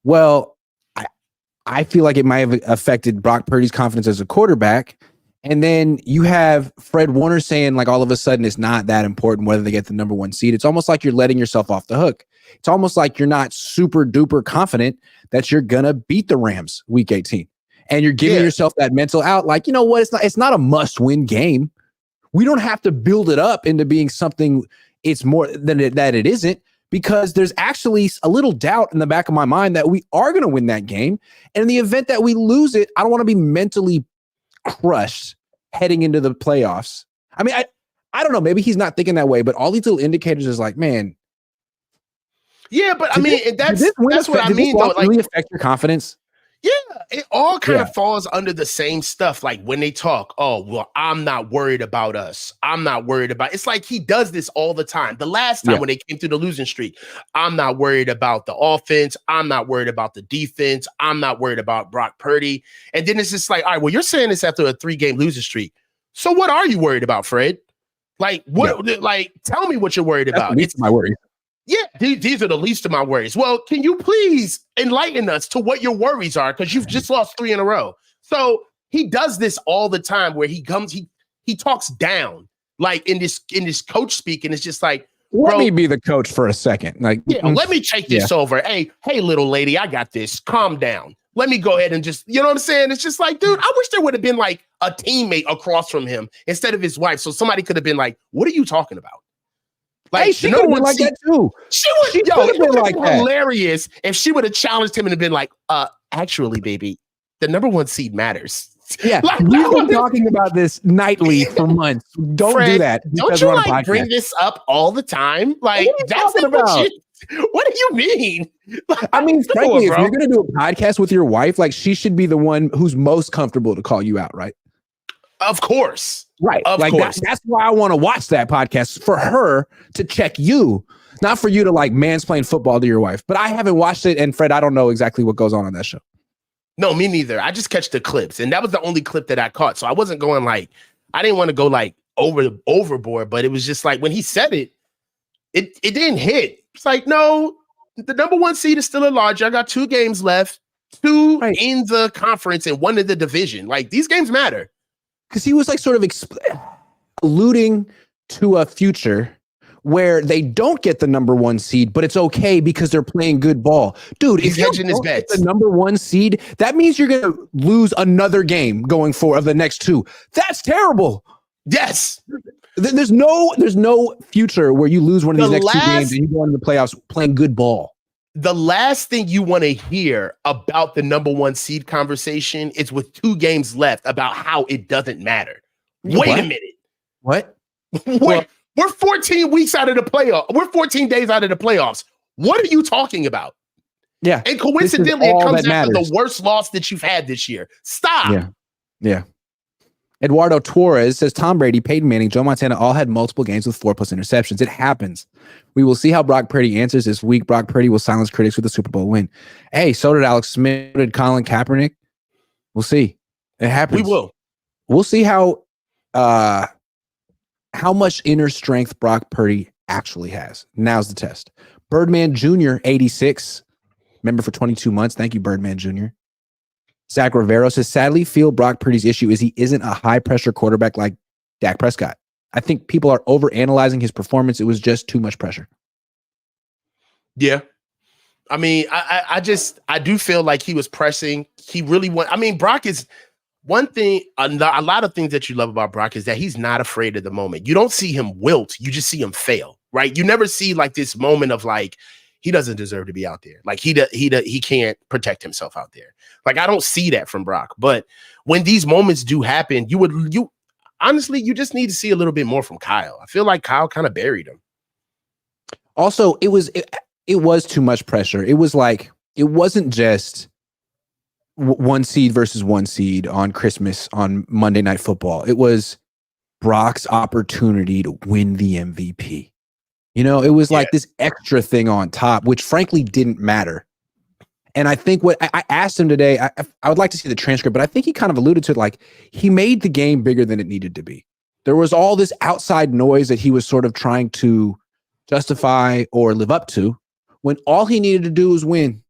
[SPEAKER 1] Well, I feel like it might have affected Brock Purdy's confidence as a quarterback. And then you have Fred Warner saying like all of a sudden it's not that important whether they get the number one seed. It's almost like you're letting yourself off the hook. It's almost like you're not super duper confident that you're going to beat the Rams week 18. And you're giving yourself that mental out. Like, you know what? It's not a must win game. We don't have to build it up into being something it's more than that it isn't. Because there's actually a little doubt in the back of my mind that we are going to win that game. And in the event that we lose it, I don't want to be mentally crushed heading into the playoffs. I mean, I don't know. Maybe he's not thinking that way, but all these little indicators is like, man.
[SPEAKER 2] Yeah, but I mean, that's what I mean, though.
[SPEAKER 1] Like, really affect your confidence?
[SPEAKER 2] Yeah, it all kind of falls under the same stuff. Like when they talk, oh, well, I'm not worried about us. I'm not worried about. It's like he does this all the time. The last time when they came through the losing streak, I'm not worried about the offense. I'm not worried about the defense. I'm not worried about Brock Purdy. And then it's just like, all right, well, you're saying this after a 3-game losing streak. So what are you worried about, Fred? Like, what? Yeah. Like, tell me what you're worried about.
[SPEAKER 1] It's my worry.
[SPEAKER 2] Yeah, these are the least of my worries. Well, can you please enlighten us to what your worries are? Because you've just lost 3 in a row. So he does this all the time where he talks down, like in this coach speak, and it's just like,
[SPEAKER 1] let me be the coach for a second. Like,
[SPEAKER 2] let me take this over. Hey, little lady, I got this. Calm down. Let me go ahead and just, you know what I'm saying? It's just like, dude, I wish there would have been like a teammate across from him instead of his wife. So somebody could have been like, what are you talking about?
[SPEAKER 1] Like, hey, she could have been like that too.
[SPEAKER 2] It would have been hilarious if she would have challenged him and been like, actually, baby, the number one seed matters.
[SPEAKER 1] Yeah, like, we've been talking about this nightly for months. Don't do that.
[SPEAKER 2] Don't you like bring this up all the time? Like, that's about. What do you mean? Like,
[SPEAKER 1] I mean, frankly, if you're going to do a podcast with your wife, like she should be the one who's most comfortable to call you out, right?
[SPEAKER 2] Of course.
[SPEAKER 1] Right. Of course. That's why I want to watch that podcast, for her to check you, not for you to like mansplain football to your wife. But I haven't watched it. And Fred, I don't know exactly what goes on that show.
[SPEAKER 2] No, me neither. I just catch the clips. And that was the only clip that I caught. So I wasn't going like, I didn't want to go like overboard, but it was just like when he said it, it didn't hit. It's like, no, the number one seed is still a large. I got 2 games left, 2 in the conference and 1 in the division. Like these games matter.
[SPEAKER 1] Because he was like sort of alluding to a future where they don't get the number one seed, but it's okay because they're playing good ball. Dude, if you don't get the number one seed, that means you're going to lose another game going forward of the next 2. That's terrible.
[SPEAKER 2] Yes.
[SPEAKER 1] There's no future where you lose one of these next 2 games and you go into the playoffs playing good ball.
[SPEAKER 2] The last thing you want to hear about the number one seed conversation is with 2 games left about how it doesn't matter. Wait a minute.
[SPEAKER 1] What?
[SPEAKER 2] We're 14 weeks out of the playoff. We're 14 days out of the playoffs. What are you talking about?
[SPEAKER 1] Yeah.
[SPEAKER 2] And coincidentally, it comes after the worst loss that you've had this year. Stop.
[SPEAKER 1] Yeah. Eduardo Torres says Tom Brady, Peyton Manning, Joe Montana all had multiple games with 4+ interceptions. It happens. We will see how Brock Purdy answers this week. Brock Purdy will silence critics with a Super Bowl win. Hey, so did Alex Smith, so did Colin Kaepernick. We'll see. It happens.
[SPEAKER 2] We will.
[SPEAKER 1] We'll see how much inner strength Brock Purdy actually has. Now's the test. Birdman Jr., 86, member for 22 months. Thank you, Birdman Jr. Zach Rivero says, sadly, feel Brock Purdy's issue is he isn't a high-pressure quarterback like Dak Prescott. I think people are overanalyzing his performance. It was just too much pressure.
[SPEAKER 2] Yeah. I mean, I do feel like he was pressing. He really Brock is one thing, a lot of things that you love about Brock is that he's not afraid of the moment. You don't see him wilt. You just see him fail, right? You never see like this moment of like, he doesn't deserve to be out there. Like he can't protect himself out there. Like, I don't see that from Brock. But when these moments do happen, you honestly, you just need to see a little bit more from Kyle. I feel like Kyle kind of buried him.
[SPEAKER 1] Also, it was too much pressure. It was like, it wasn't just one seed versus one seed on Christmas on Monday Night Football. It was Brock's opportunity to win the MVP. You know, it was like this extra thing on top, which frankly didn't matter. And I think what I asked him today, I would like to see the transcript, but I think he kind of alluded to it, like he made the game bigger than it needed to be. There was all this outside noise that he was sort of trying to justify or live up to, when all he needed to do was win,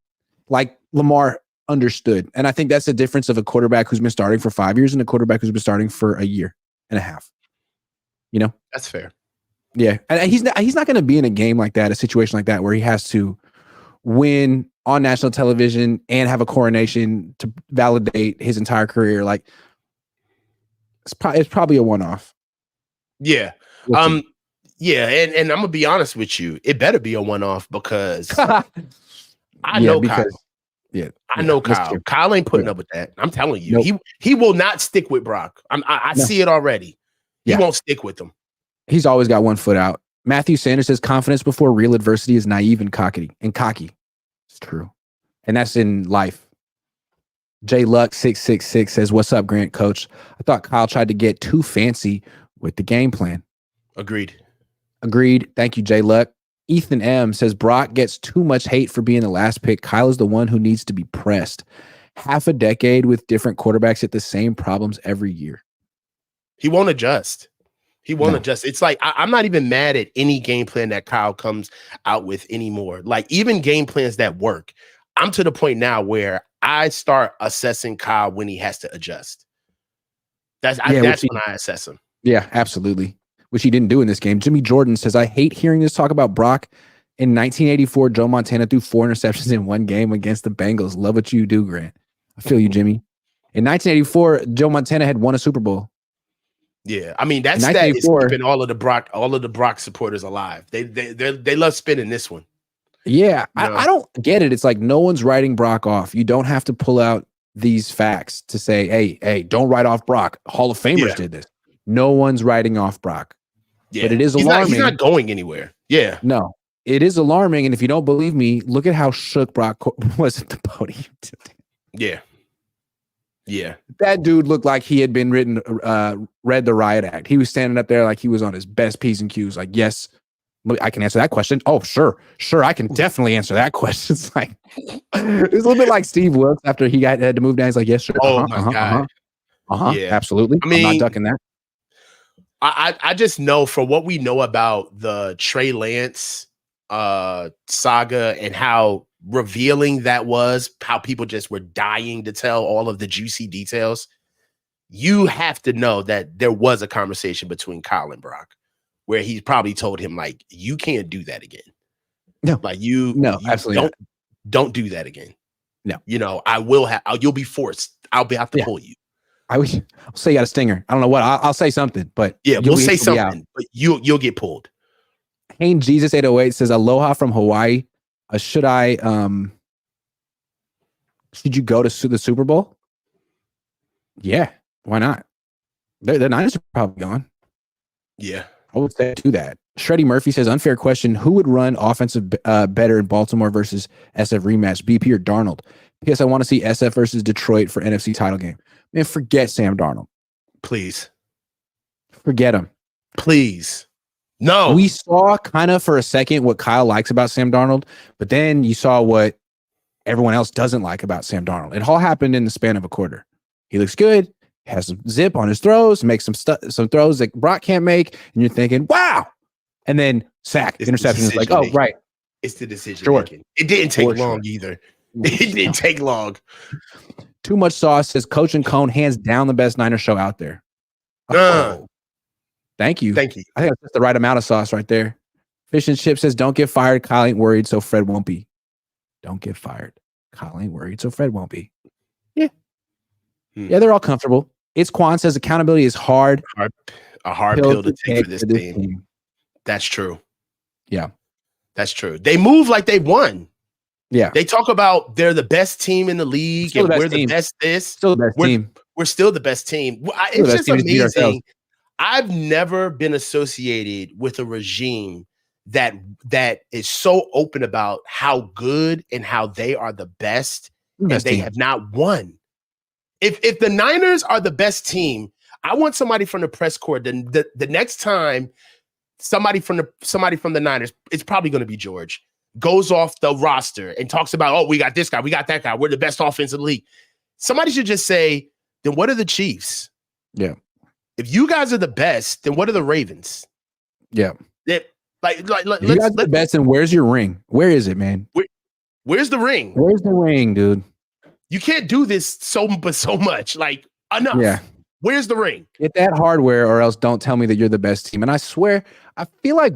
[SPEAKER 1] like Lamar understood. And I think that's the difference of a quarterback who's been starting for 5 years and a quarterback who's been starting for a year and a half. You know?
[SPEAKER 2] That's fair.
[SPEAKER 1] Yeah. And he's not going to be in a game like that, a situation like that, where he has to win on national television and have a coronation to validate his entire career. Like, it's probably a one-off.
[SPEAKER 2] Yeah. Yeah, and I'm gonna be honest with you. It better be a one-off because I know Kyle. I know Kyle. Kyle ain't putting up with that. I'm telling you, he will not stick with Brock. I see it already. He won't stick with them.
[SPEAKER 1] He's always got one foot out. Matthew Sanders says confidence before real adversity is naive and cocky. It's true, and that's in life. J Luck 666 says, "What's up, Grant Coach? I thought Kyle tried to get too fancy with the game plan."
[SPEAKER 2] Agreed.
[SPEAKER 1] Thank you, J Luck. Ethan M says Brock gets too much hate for being the last pick. Kyle is the one who needs to be pressed. Half a decade with different quarterbacks at the same problems every year.
[SPEAKER 2] He won't adjust. It's like, I'm not even mad at any game plan that Kyle comes out with anymore. Like, even game plans that work, I'm to the point now where I start assessing Kyle when he has to adjust. That's when I assess him.
[SPEAKER 1] Yeah, absolutely. Which he didn't do in this game. Jimmy Jordan says, I hate hearing this talk about Brock. In 1984, Joe Montana threw 4 interceptions in one game against the Bengals. Love what you do, Grant. I feel you, Jimmy. In 1984, Joe Montana had won a Super Bowl.
[SPEAKER 2] Yeah, I mean, that stat is keeping all of the Brock supporters alive. They love spinning this one.
[SPEAKER 1] Yeah, I don't get it. It's like no one's writing Brock off. You don't have to pull out these facts to say, hey, don't write off Brock. Hall of Famers did this. No one's writing off Brock. Yeah. But it is alarming.
[SPEAKER 2] He's not going anywhere. Yeah.
[SPEAKER 1] No, it is alarming. And if you don't believe me, look at how shook Brock was at the podium today.
[SPEAKER 2] Yeah. Yeah.
[SPEAKER 1] That dude looked like he had been read the riot act. He was standing up there like he was on his best P's and Q's. Like, yes, I can answer that question. Oh, sure. I can definitely answer that question. It's like, it's a little bit like Steve Wilkes after he had to move down. He's like, yes, sure.
[SPEAKER 2] Oh my God.
[SPEAKER 1] Yeah, absolutely. I mean, I'm not ducking that.
[SPEAKER 2] I just know, from what we know about the Trey Lance saga and how revealing that was, how people just were dying to tell all of the juicy details, you have to know that there was a conversation between Kyle and Brock where he probably told him, like, you can't do that again.
[SPEAKER 1] No,
[SPEAKER 2] like
[SPEAKER 1] absolutely
[SPEAKER 2] don't do that again.
[SPEAKER 1] No,
[SPEAKER 2] you'll be forced. I'll have to pull you.
[SPEAKER 1] I'll say you got a stinger. I don't know what. I'll say something, but
[SPEAKER 2] we'll say something, but you'll get pulled.
[SPEAKER 1] Hayne Jesus 808 says, "Aloha from Hawaii. Should you go to the Super Bowl? Yeah, why not? The Niners are probably gone.
[SPEAKER 2] Yeah,
[SPEAKER 1] I would say to that." Shreddy Murphy says, "Unfair question. Who would run offensive better in Baltimore versus SF rematch? BP or Darnold? P.S. I want to see SF versus Detroit for NFC title game. Man, forget Sam Darnold.
[SPEAKER 2] Please.
[SPEAKER 1] Forget him.
[SPEAKER 2] Please. No.
[SPEAKER 1] We saw kind of for a second what Kyle likes about Sam Darnold, but then you saw what everyone else doesn't like about Sam Darnold. It all happened in the span of a quarter. He looks good, has some zip on his throws, makes some throws that Brock can't make, and you're thinking, wow, And then sack,
[SPEAKER 2] It's
[SPEAKER 1] interception is like, oh,
[SPEAKER 2] decision-making.
[SPEAKER 1] right.
[SPEAKER 2] It's the decision
[SPEAKER 1] Sure.
[SPEAKER 2] making. It didn't take
[SPEAKER 1] For
[SPEAKER 2] long either. It didn't take long.
[SPEAKER 1] Too Much Sauce says Coach and Cohn, hands down the best Niner show out there. Oh, thank you.
[SPEAKER 2] Thank you.
[SPEAKER 1] I think that's the right amount of sauce right there. Fish and Chip says, don't get fired. Kyle ain't worried, so Fred won't be. Don't get fired. Kyle ain't worried, so Fred won't be. Yeah. Yeah, they're all comfortable. It's Quan says accountability is hard.
[SPEAKER 2] A hard pill to take for this team. That's true.
[SPEAKER 1] Yeah.
[SPEAKER 2] That's true. They move like they won.
[SPEAKER 1] Yeah.
[SPEAKER 2] They talk about they're the best team in the league and we're the best this.
[SPEAKER 1] Still the best team.
[SPEAKER 2] We're still the best team. It's just amazing. I've never been associated with a regime that is so open about how good and how they are the best and they have not won. If the Niners are the best team, I want somebody from the press corps. The next time somebody from the Niners, it's probably going to be George, goes off the roster and talks about, oh, we got this guy, we got that guy, we're the best offense in the league. Somebody should just say, then what are the Chiefs?
[SPEAKER 1] Yeah.
[SPEAKER 2] If you guys are the best, then what are the Ravens?
[SPEAKER 1] Yeah.
[SPEAKER 2] You guys are
[SPEAKER 1] the best, and where's your ring? Where is it, man?
[SPEAKER 2] Where's the ring?
[SPEAKER 1] Where's the ring, dude?
[SPEAKER 2] You can't do this so much. Like, enough. Yeah. Where's the ring?
[SPEAKER 1] Get that hardware, or else don't tell me that you're the best team. And I swear, I feel like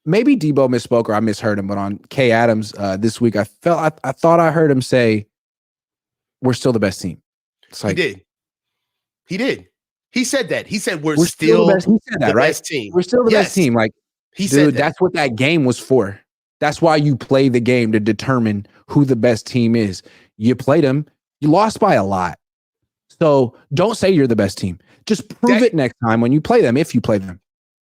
[SPEAKER 1] maybe Debo misspoke or I misheard him, but on Kay Adams this week, I thought I heard him say, we're still the best team. It's like,
[SPEAKER 2] He did. He said that. He said, we're still
[SPEAKER 1] the best. He said that, right?
[SPEAKER 2] Best team.
[SPEAKER 1] We're still the best team. Like, he said that's what that game was for. That's why you play the game, to determine who the best team is. You played them. You lost by a lot. So don't say you're the best team. Just prove it next time when you play them, if you play them.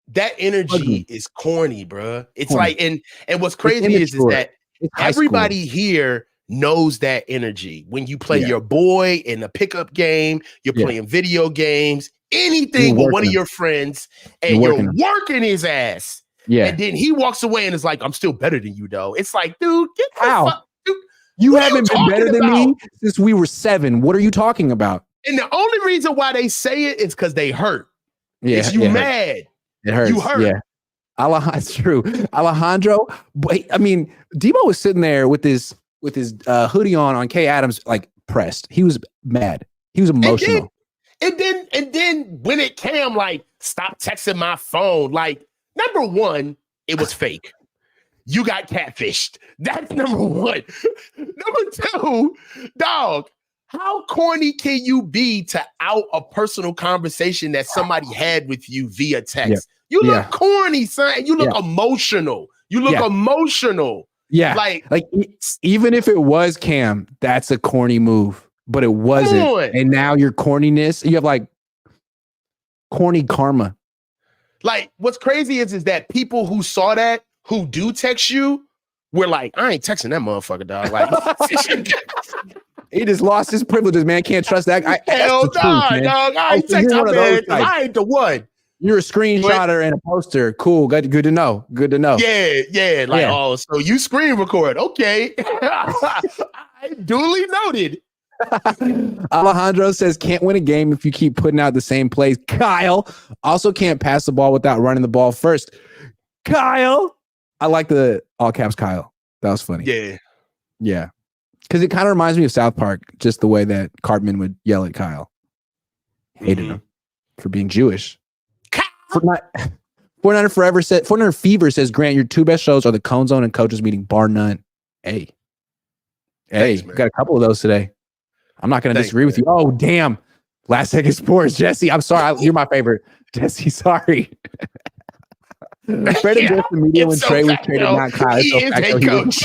[SPEAKER 2] That energy is corny, bro. It's corny. Like, and what's crazy is that everybody here knows that energy. When you play your boy in a pickup game, you're playing video games, anything with one of your friends, and you're working his ass.
[SPEAKER 1] Yeah.
[SPEAKER 2] And then he walks away and is like, I'm still better than you, though. It's like, dude, get the fuck. Dude,
[SPEAKER 1] you haven't been better than me since we were 7. What are you talking about?
[SPEAKER 2] And the only reason why they say it is because they hurt.
[SPEAKER 1] Yeah.
[SPEAKER 2] It's you mad.
[SPEAKER 1] It hurts.
[SPEAKER 2] You hurt.
[SPEAKER 1] Yeah. It's true. Alejandro, I mean, Debo was sitting there with his hoodie on Kay Adams, like, pressed. He was mad. He was emotional.
[SPEAKER 2] And then when it came, like, stop texting my phone. Like, number one, it was fake. You got catfished. That's number one. Number two, dog, how corny can you be to out a personal conversation that somebody had with you via text? Yeah. You look corny, son. You look emotional. You look emotional.
[SPEAKER 1] Yeah. Like even if it was Cam, that's a corny move, but it wasn't. And now your corniness, you have like corny karma.
[SPEAKER 2] Like, what's crazy is that people who saw that, who do text you, were like, I ain't texting that motherfucker, dog. Like,
[SPEAKER 1] he just lost his privileges, man. Can't trust that.
[SPEAKER 2] Hell no, dog. I ain't texting that man. I ain't the one.
[SPEAKER 1] You're a screenshotter and a poster. Cool. Good to know. Good to know.
[SPEAKER 2] Yeah. Like, oh, so you screen record. Okay. Duly noted.
[SPEAKER 1] Alejandro says, can't win a game if you keep putting out the same plays. Kyle also can't pass the ball without running the ball first. Kyle. I like the all caps Kyle. That was funny. Yeah. Because it kind of reminds me of South Park, just the way that Cartman would yell at Kyle. Hated him for being Jewish. 400 Fever says, Grant, your 2 best shows are the Cohn Zone and Coaches Meeting, bar none. Hey, thanks, got a couple of those today. I'm not going to disagree with you. Oh, damn. Last Second Sports. Jesse, I'm sorry. You're my favorite. Jesse, sorry. Fred addressed the media when Trey was traded, not Kyle.
[SPEAKER 2] He is head coach.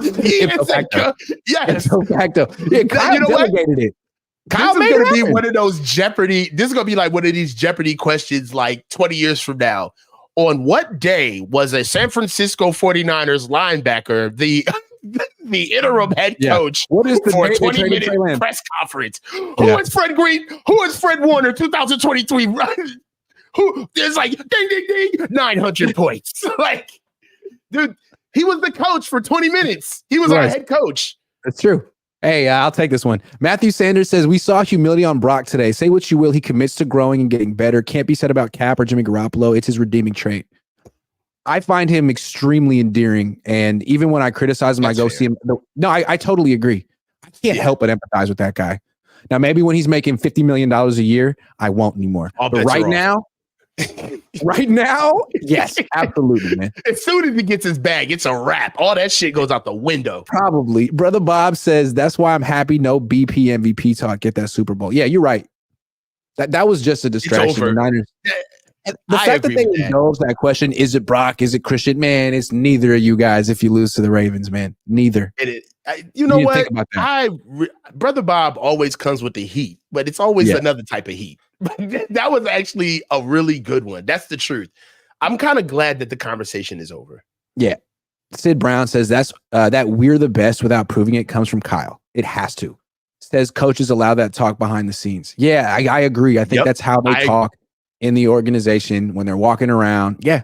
[SPEAKER 2] He is head coach. Yes.
[SPEAKER 1] Facto. Yeah, Kyle delegated it.
[SPEAKER 2] Kyle this is going to be one of those Jeopardy. This is going to be like one of these Jeopardy questions like 20 years from now. On what day was a San Francisco 49ers linebacker the interim head coach for a 20-minute press conference? Who is Fred Green? Who is Fred Warner 2023? Who is like ding, ding, ding, 900 points. Like, dude, he was the coach for 20 minutes. He was our head coach.
[SPEAKER 1] That's true. Hey, I'll take this one. Matthew Sanders says, we saw humility on Brock today. Say what you will. He commits to growing and getting better. Can't be said about Cap or Jimmy Garoppolo. It's his redeeming trait. I find him extremely endearing. And even when I criticize him, I go see him. No, I totally agree. I can't help but empathize with that guy. Now, maybe when he's making $50 million a year, I won't anymore. But right now, yes, absolutely, man.
[SPEAKER 2] As soon as he gets his bag, it's a wrap. All that shit goes out the window.
[SPEAKER 1] Probably. Brother Bob says, that's why I'm happy no BP MVP talk. Get that Super Bowl. Yeah, you're right. That was just a distraction. The Niners. The fact that they indulge that question, is it Brock? Is it Christian? Man, it's neither of you guys if you lose to the Ravens, man. Neither.
[SPEAKER 2] You know what? Brother Bob always comes with the heat, but it's always another type of heat. That was actually a really good one. That's the truth. I'm kind of glad that the conversation is over.
[SPEAKER 1] Yeah. Sid Brown says that we're the best without proving it comes from Kyle. It has to. Says coaches allow that talk behind the scenes. Yeah, I agree. I think that's how they talk in the organization when they're walking around. Yeah,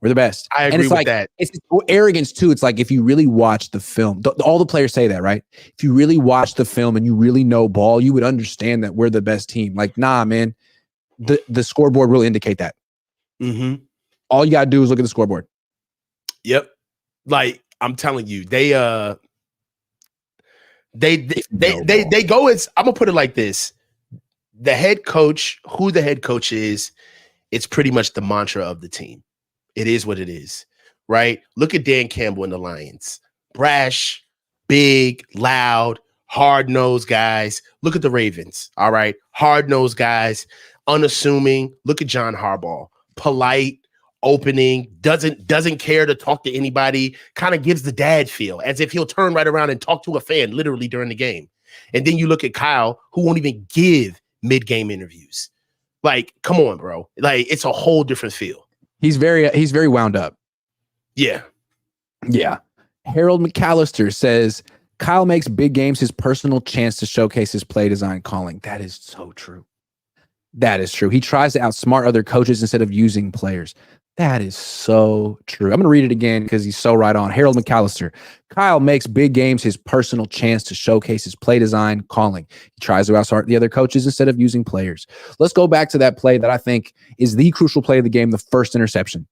[SPEAKER 1] we're the best.
[SPEAKER 2] I agree with that.
[SPEAKER 1] It's arrogance too. It's like if you really watch the film, all the players say that, right? If you really watch the film and you really know ball, you would understand that we're the best team. Like, nah, man, the scoreboard will indicate that.
[SPEAKER 2] Mm-hmm.
[SPEAKER 1] All you gotta do is look at the scoreboard.
[SPEAKER 2] Yep. Like I'm telling you, they go as, I'm gonna put it like this. The head coach, who the head coach is, it's pretty much the mantra of the team. It is what it is, right? Look at Dan Campbell and the Lions. Brash, big, loud, hard-nosed guys. Look at the Ravens, all right? Hard-nosed guys, unassuming. Look at John Harbaugh. Polite, opening, doesn't care to talk to anybody, kind of gives the dad feel, as if he'll turn right around and talk to a fan literally during the game. And then you look at Kyle, who won't even give mid-game interviews. Like, come on, bro. Like, it's a whole different feel.
[SPEAKER 1] He's very wound up.
[SPEAKER 2] Yeah.
[SPEAKER 1] Yeah. Harold McAllister says, Kyle makes big games his personal chance to showcase his play design calling. That is so true. That is true. He tries to outsmart other coaches instead of using players. That is so true. I'm going to read it again because he's so right on. Harold McAllister. Kyle makes big games his personal chance to showcase his play design calling. He tries to outsmart the other coaches instead of using players. Let's go back to that play that I think is the crucial play of the game, the first interception.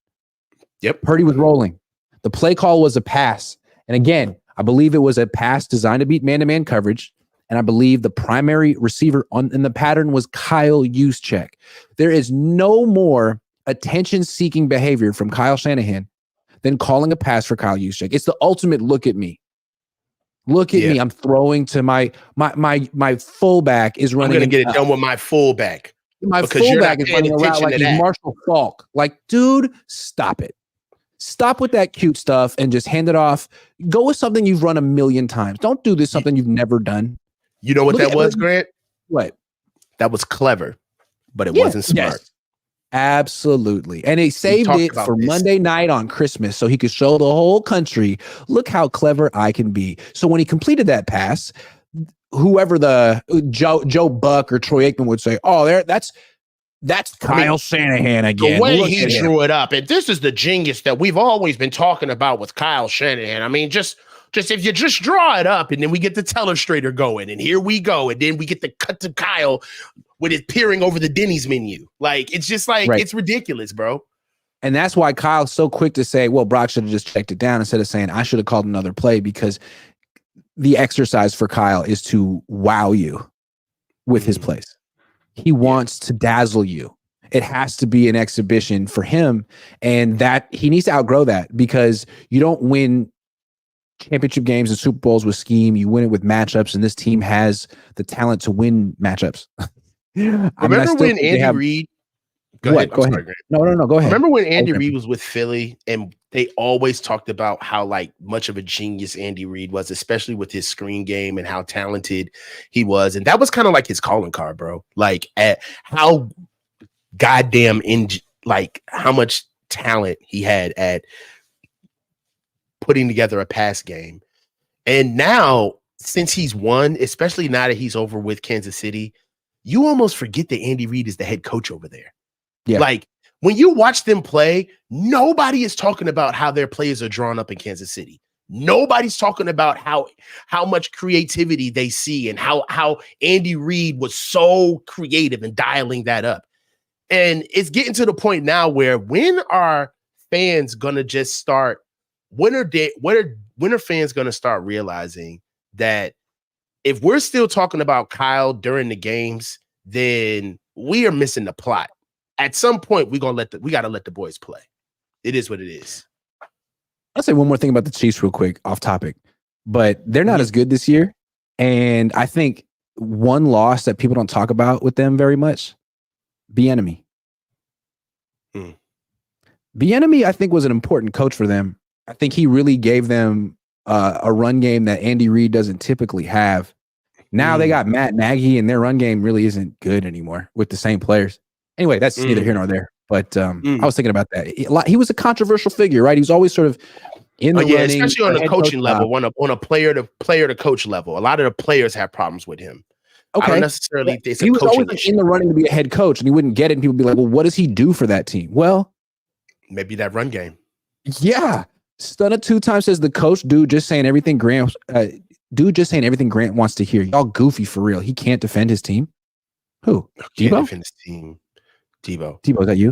[SPEAKER 2] Yep.
[SPEAKER 1] Purdy was rolling. The play call was a pass. And again, I believe it was a pass designed to beat man-to-man coverage. And I believe the primary receiver in the pattern was Kyle Juszczyk. There is no more attention-seeking behavior from Kyle Shanahan than calling a pass for Kyle Juszczyk. It's the ultimate look at me. Look at me. I'm throwing to my fullback is running.
[SPEAKER 2] I'm going to get it done with my fullback.
[SPEAKER 1] My fullback is running around like he's Marshall Faulk. Like, dude, stop it. Stop with that cute stuff and just hand it off. Go with something you've run a million times. Don't do this something you've never done.
[SPEAKER 2] You know what that was, Grant?
[SPEAKER 1] What?
[SPEAKER 2] That was clever, but it wasn't smart.
[SPEAKER 1] Yes. Absolutely. And he saved it for Monday night on Christmas so he could show the whole country, look how clever I can be. So when he completed that pass, whoever the Joe Buck or Troy Aikman would say, oh, that's Kyle Shanahan again.
[SPEAKER 2] The way he drew it up, and this is the genius that we've always been talking about with Kyle Shanahan. I mean, just if you just draw it up and then we get the telestrator going and here we go. And then we get the cut to Kyle with it peering over the Denny's menu. Like, it's just like, It's ridiculous, bro.
[SPEAKER 1] And that's why Kyle's so quick to say, well, Brock should have just checked it down instead of saying, I should have called another play, because the exercise for Kyle is to wow you with his plays. He wants to dazzle you. It has to be an exhibition for him. And that he needs to outgrow that, because you don't win championship games and Super Bowls with scheme. You win it with matchups, and this team has the talent to win matchups.
[SPEAKER 2] Remember when Andy Reid?
[SPEAKER 1] Go ahead. No, go ahead.
[SPEAKER 2] Remember when Andy Reid was with Philly, and they always talked about how much of a genius Andy Reid was, especially with his screen game and how talented he was, and that was kind of like his calling card, bro. Like, at how goddamn how much talent he had at putting together a pass game. And now, since he's won, especially now that he's over with Kansas City, you almost forget that Andy Reid is the head coach over there. Yeah. Like, when you watch them play, nobody is talking about how their plays are drawn up in Kansas City. Nobody's talking about how much creativity they see and how Andy Reid was so creative in dialing that up. And it's getting to the point now where when are fans gonna just start? When are fans gonna start realizing that if we're still talking about Kyle during the games, then we are missing the plot. At some point, we gotta let the boys play. It is what it is.
[SPEAKER 1] I'll say one more thing about the Chiefs real quick, off topic, but they're not as good this year. And I think one loss that people don't talk about with them very much, Bieniemy. Bieniemy, I think, was an important coach for them. I think he really gave them a run game that Andy Reid doesn't typically have. Now they got Matt Nagy, and their run game really isn't good anymore with the same players. Anyway, that's neither here nor there. But I was thinking about that. He was a controversial figure, right? He was always sort of in the running,
[SPEAKER 2] especially on the coaching level, on a player to coach level. A lot of the players have problems with him.
[SPEAKER 1] Okay,
[SPEAKER 2] I don't necessarily think
[SPEAKER 1] he was always in the running to be a head coach, and he wouldn't get it. And people would be like, "Well, what does he do for that team?" Well,
[SPEAKER 2] maybe that run game.
[SPEAKER 1] Yeah, Stunna 2 times says the coach. Dude, just saying everything Grant wants to hear. Y'all goofy for real. He can't defend his team. Who? Debo?
[SPEAKER 2] Defend his team. Debo,
[SPEAKER 1] is that you?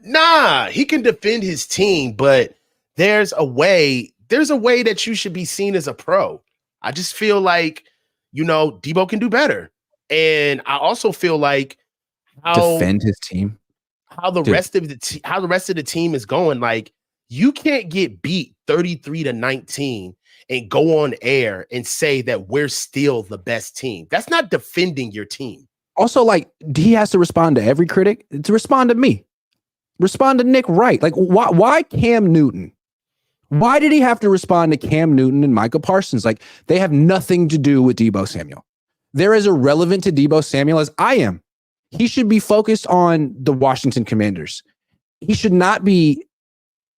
[SPEAKER 2] Nah, he can defend his team, but there's a way that you should be seen as a pro. I just feel like, Debo can do better. And I also feel like
[SPEAKER 1] defend his team.
[SPEAKER 2] How the rest of the team is going, like, you can't get beat 33-19 and go on air and say that we're still the best team. That's not defending your team.
[SPEAKER 1] Also, like, he has to respond to every critic. To respond to me, respond to Nick Wright. Like, why Cam Newton? Why did he have to respond to Cam Newton and Micah Parsons? Like, they have nothing to do with Deebo Samuel. They're as irrelevant to Deebo Samuel as I am. He should be focused on the Washington Commanders. He should not be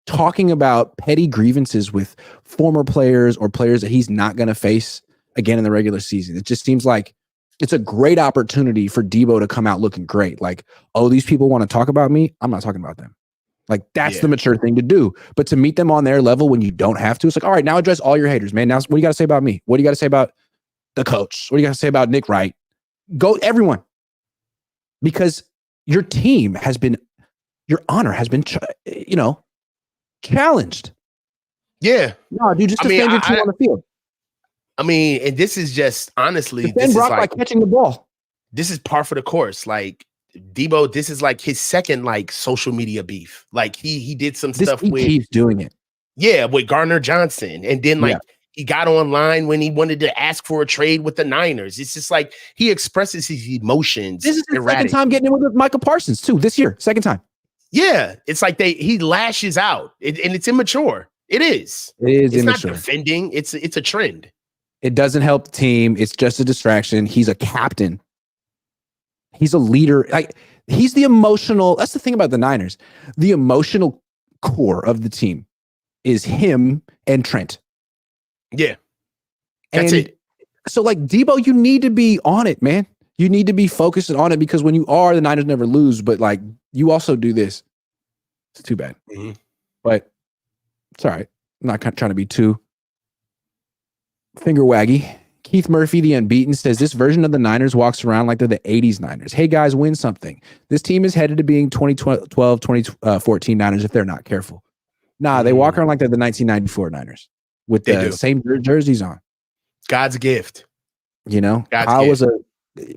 [SPEAKER 1] talking about petty grievances with former players or players that he's not going to face again in the regular season. It just seems like it's a great opportunity for Deebo to come out looking great. Like, oh, these people want to talk about me. I'm not talking about them. Like, that's the mature thing to do. But to meet them on their level when you don't have to, it's like, all right, now address all your haters, man. Now, what do you got to say about me? What do you got to say about the coach? What do you got to say about Nick Wright? Go everyone. Because your team has been, your honor has been, challenged.
[SPEAKER 2] Yeah.
[SPEAKER 1] No, dude, just defend your team on the field.
[SPEAKER 2] I mean, and this is just, honestly,
[SPEAKER 1] defend Brock by catching the ball.
[SPEAKER 2] This is par for the course. Like, Debo, this is like his second, like, social media beef. Like, he did some stuff with.
[SPEAKER 1] He keeps doing it.
[SPEAKER 2] Yeah, with Gardner Johnson. And then, like, he got online when he wanted to ask for a trade with the Niners. It's just like he expresses his emotions.
[SPEAKER 1] This is the second time getting in with Micah Parsons, too, this year. Second time.
[SPEAKER 2] Yeah, it's like he lashes out, and it's immature. It is. It's immature. Not defending. It's a trend.
[SPEAKER 1] It doesn't help the team. It's just a distraction. He's a captain. He's a leader. Like, he's the emotional. That's the thing about the Niners. The emotional core of the team is him and Trent.
[SPEAKER 2] Yeah, that's it.
[SPEAKER 1] So, like, Debo, you need to be on it, man. You need to be focused on it, because when you are, the Niners never lose. But, like, you also do this. It's too bad. Mm-hmm. But it's all right. I'm not trying to be too finger waggy. Keith Murphy, the unbeaten, says this version of the Niners walks around like they're the 80s Niners. Hey, guys, win something. This team is headed to being 2012, 2014 Niners if they're not careful. Nah, they walk around like they're the 1994 Niners with the same jerseys on.
[SPEAKER 2] God's gift.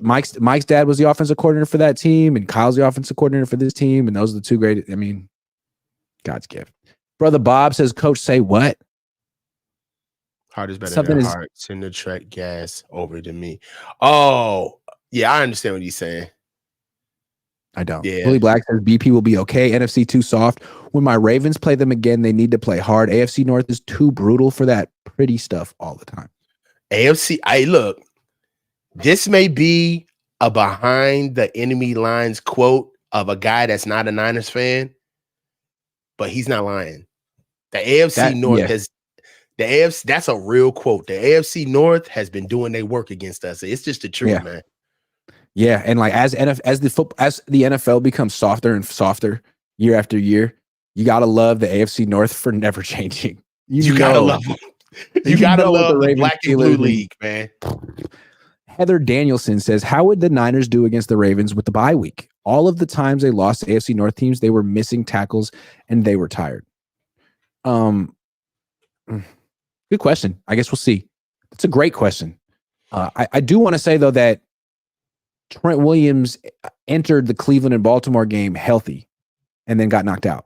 [SPEAKER 1] Mike's dad was the offensive coordinator for that team, and Kyle's the offensive coordinator for this team, and those are the two great. I mean, God's gift. Brother Bob says, Coach, say what?
[SPEAKER 2] Heart is better than heart. Send the track gas over to me. Oh, yeah, I understand what he's saying.
[SPEAKER 1] I don't. Yeah. Billy Black says BP will be okay. NFC too soft. When my Ravens play them again, they need to play hard. AFC North is too brutal for that pretty stuff all the time.
[SPEAKER 2] Look, this may be a behind the enemy lines quote of a guy that's not a Niners fan, but he's not lying. The AFC North has the AFC. That's a real quote. The AFC North has been doing their work against us. It's just the truth, man.
[SPEAKER 1] Yeah, and like as the NFL becomes softer and softer year after year, you gotta love the AFC North for never changing.
[SPEAKER 2] You gotta love them. You gotta
[SPEAKER 1] know what
[SPEAKER 2] love the
[SPEAKER 1] Ravens
[SPEAKER 2] black and blue league, man.
[SPEAKER 1] Heather Danielson says, how would the Niners do against the Ravens with the bye week? All of the times they lost to AFC North teams, they were missing tackles and they were tired. Good question. I guess we'll see. That's a great question. I do want to say, though, that Trent Williams entered the Cleveland and Baltimore game healthy and then got knocked out.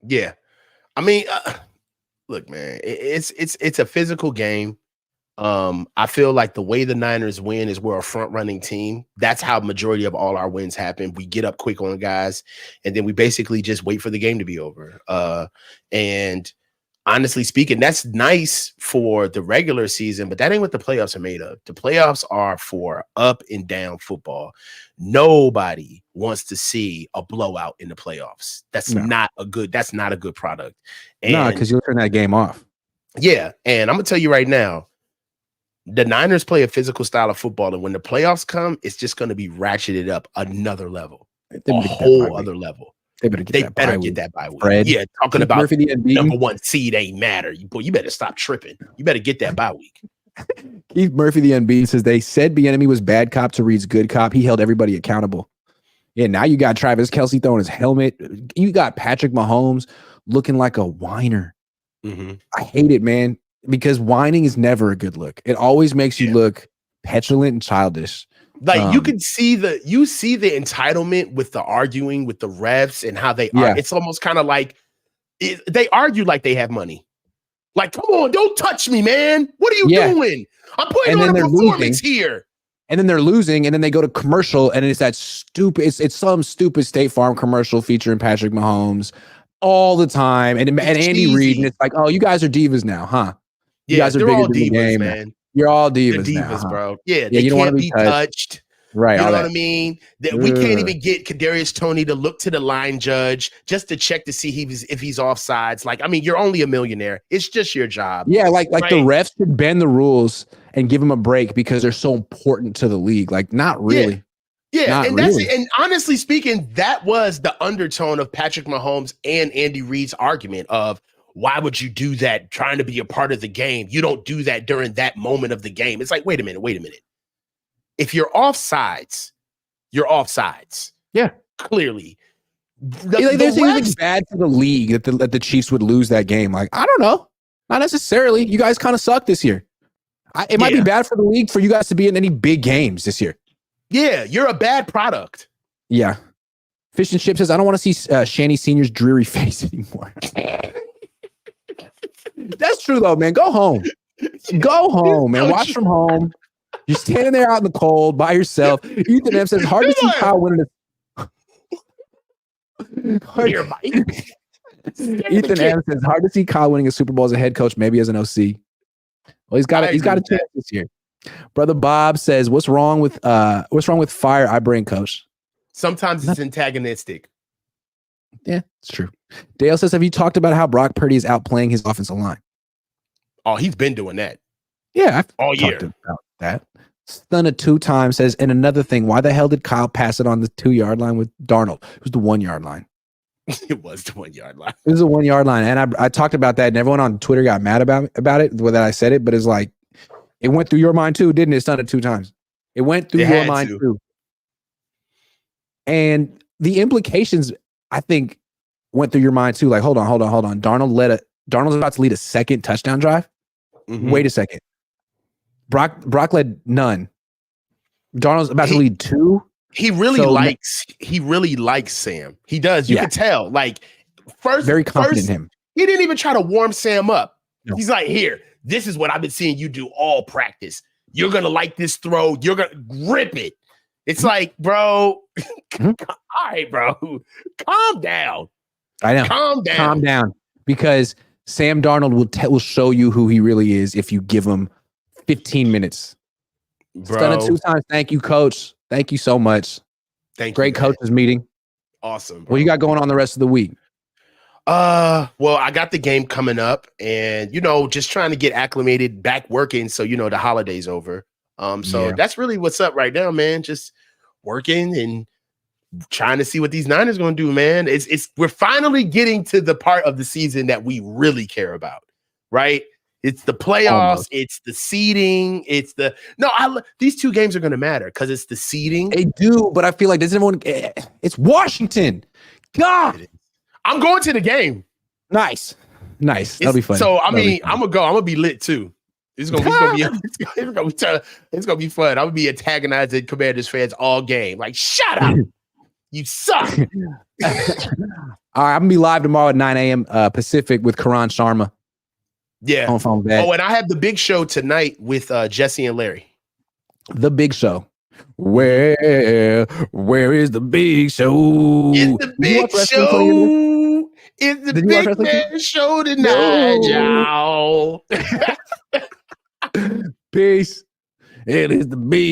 [SPEAKER 2] Yeah. I mean, look, man, it's a physical game. I feel like the way the Niners win is we're a front running team. That's how majority of all our wins happen. We get up quick on guys, and then we basically just wait for the game to be over. And honestly speaking, that's nice for the regular season, but that ain't what the playoffs are made of. The playoffs are for up and down football. Nobody wants to see a blowout in the playoffs. That's not a good product.
[SPEAKER 1] No, because you'll turn that game off.
[SPEAKER 2] Yeah. And I'm gonna tell you right now, the Niners play a physical style of football, and when the playoffs come, it's just going to be ratcheted up another level, a whole other level.
[SPEAKER 1] They better get that bye week.
[SPEAKER 2] Fred, yeah, talking about Murphy, the number one seed ain't matter. Boy, you better stop tripping. You better get that bye week.
[SPEAKER 1] Keith Murphy, the unbeaten, says they said Bieniemy was bad cop to Reed's good cop. He held everybody accountable. Yeah, now you got Travis Kelce throwing his helmet. You got Patrick Mahomes looking like a whiner.
[SPEAKER 2] Mm-hmm.
[SPEAKER 1] I hate it, man, because whining is never a good look. It always makes you look petulant and childish.
[SPEAKER 2] Like you see the entitlement with the arguing with the refs and how they are. It's almost kind of like they argue like they have money. Like, come on, don't touch me, man. What are you doing? I'm putting on a performance here.
[SPEAKER 1] And then they're losing, and then they go to commercial, and it's that stupid. It's some stupid State Farm commercial featuring Patrick Mahomes all the time, and Andy Reid, and it's like, oh, you guys are divas now, huh? You guys are bigger than the game,
[SPEAKER 2] man.
[SPEAKER 1] You're all divas,
[SPEAKER 2] they're divas,
[SPEAKER 1] now,
[SPEAKER 2] bro. Yeah, they
[SPEAKER 1] you don't
[SPEAKER 2] can't be touched.
[SPEAKER 1] Right.
[SPEAKER 2] You know what I mean? That we can't even get Kadarius Toney to look to the line judge just to check to see if he's offsides. Like, I mean, you're only a millionaire. It's just your job.
[SPEAKER 1] Yeah, like the refs should bend the rules and give them a break because they're so important to the league. Like, not really.
[SPEAKER 2] Yeah, and honestly speaking, that was the undertone of Patrick Mahomes and Andy Reid's argument of, why would you do that trying to be a part of the game? You don't do that during that moment of the game. It's like, wait a minute. If you're offsides, you're offsides.
[SPEAKER 1] Yeah.
[SPEAKER 2] Clearly.
[SPEAKER 1] There's anything bad for the league that the Chiefs would lose that game. Like, I don't know. Not necessarily. You guys kind of suck this year. It might be bad for the league for you guys to be in any big games this year.
[SPEAKER 2] Yeah, you're a bad product.
[SPEAKER 1] Yeah. Fish and Chip says, I don't want to see Shanny Sr.'s dreary face anymore. That's true, though, man. Go home. Go home, man. Watch from home. You're standing there out in the cold by yourself. Ethan M says, hard to see Kyle winning Ethan M says, hard to see Kyle winning a Super Bowl as a head coach, maybe as an OC. Well, he's got a chance this year. Brother Bob says, what's wrong with fire? I bring coach.
[SPEAKER 2] Sometimes it's antagonistic.
[SPEAKER 1] Yeah, it's true. Dale says, have you talked about how Brock Purdy is outplaying his offensive line?
[SPEAKER 2] Oh, he's been doing that.
[SPEAKER 1] Yeah,
[SPEAKER 2] all year.
[SPEAKER 1] About that. Stun it 2 times says, and another thing, why the hell did Kyle pass it on the 2-yard line with Darnold? It was the 1-yard line.
[SPEAKER 2] It was the 1-yard line.
[SPEAKER 1] It was a 1-yard line. And I talked about that, and everyone on Twitter got mad about it, the way that I said it, but it's like, it went through your mind too, didn't it? Stun it 2 times. It went through your mind too. And the implications, I think, went through your mind too. Like, hold on. Darnold's about to lead a second touchdown drive. Mm-hmm. Wait a second. Brock led none. Darnold's about to lead 2.
[SPEAKER 2] He really likes Sam. He does. You can tell. Like,
[SPEAKER 1] very confident in him.
[SPEAKER 2] He didn't even try to warm Sam up.
[SPEAKER 1] No.
[SPEAKER 2] He's like, here, this is what I've been seeing you do all practice. You're gonna like this throw. You're gonna grip it. It's like, bro, all right, bro, calm down.
[SPEAKER 1] I know. Calm down. Because Sam Darnold will show you who he really is if you give him 15 minutes.
[SPEAKER 2] Bro.
[SPEAKER 1] Done it 2 times. Thank you, coach. Thank you so much. Great coaches meeting.
[SPEAKER 2] Awesome. Bro.
[SPEAKER 1] What you got going on the rest of the week?
[SPEAKER 2] Well, I got the game coming up, and just trying to get acclimated, back working. So the holiday's over. That's really what's up right now, man. Just working and trying to see what these Niners going to do, man. We're finally getting to the part of the season that we really care about, right? It's the playoffs.
[SPEAKER 1] Almost.
[SPEAKER 2] It's the seeding. It's the these two games are going to matter because it's the seeding.
[SPEAKER 1] They do, but I feel like doesn't everyone? It's Washington. God,
[SPEAKER 2] I'm going to the game.
[SPEAKER 1] Nice. That'll be fun.
[SPEAKER 2] So I mean, I'm gonna go. I'm gonna be lit too. It's gonna be fun. I'm gonna be antagonizing Commanders fans all game. Like, shut up, you suck.
[SPEAKER 1] All right, I'm gonna be live tomorrow at 9 a.m. Pacific with Karan Sharma.
[SPEAKER 2] Yeah. Oh, and I have the big show tonight with Jesse and Larry.
[SPEAKER 1] The big show. Where is the big show?
[SPEAKER 2] It's the big show. It's the big man show tonight, y'all.
[SPEAKER 1] Peace. It is the big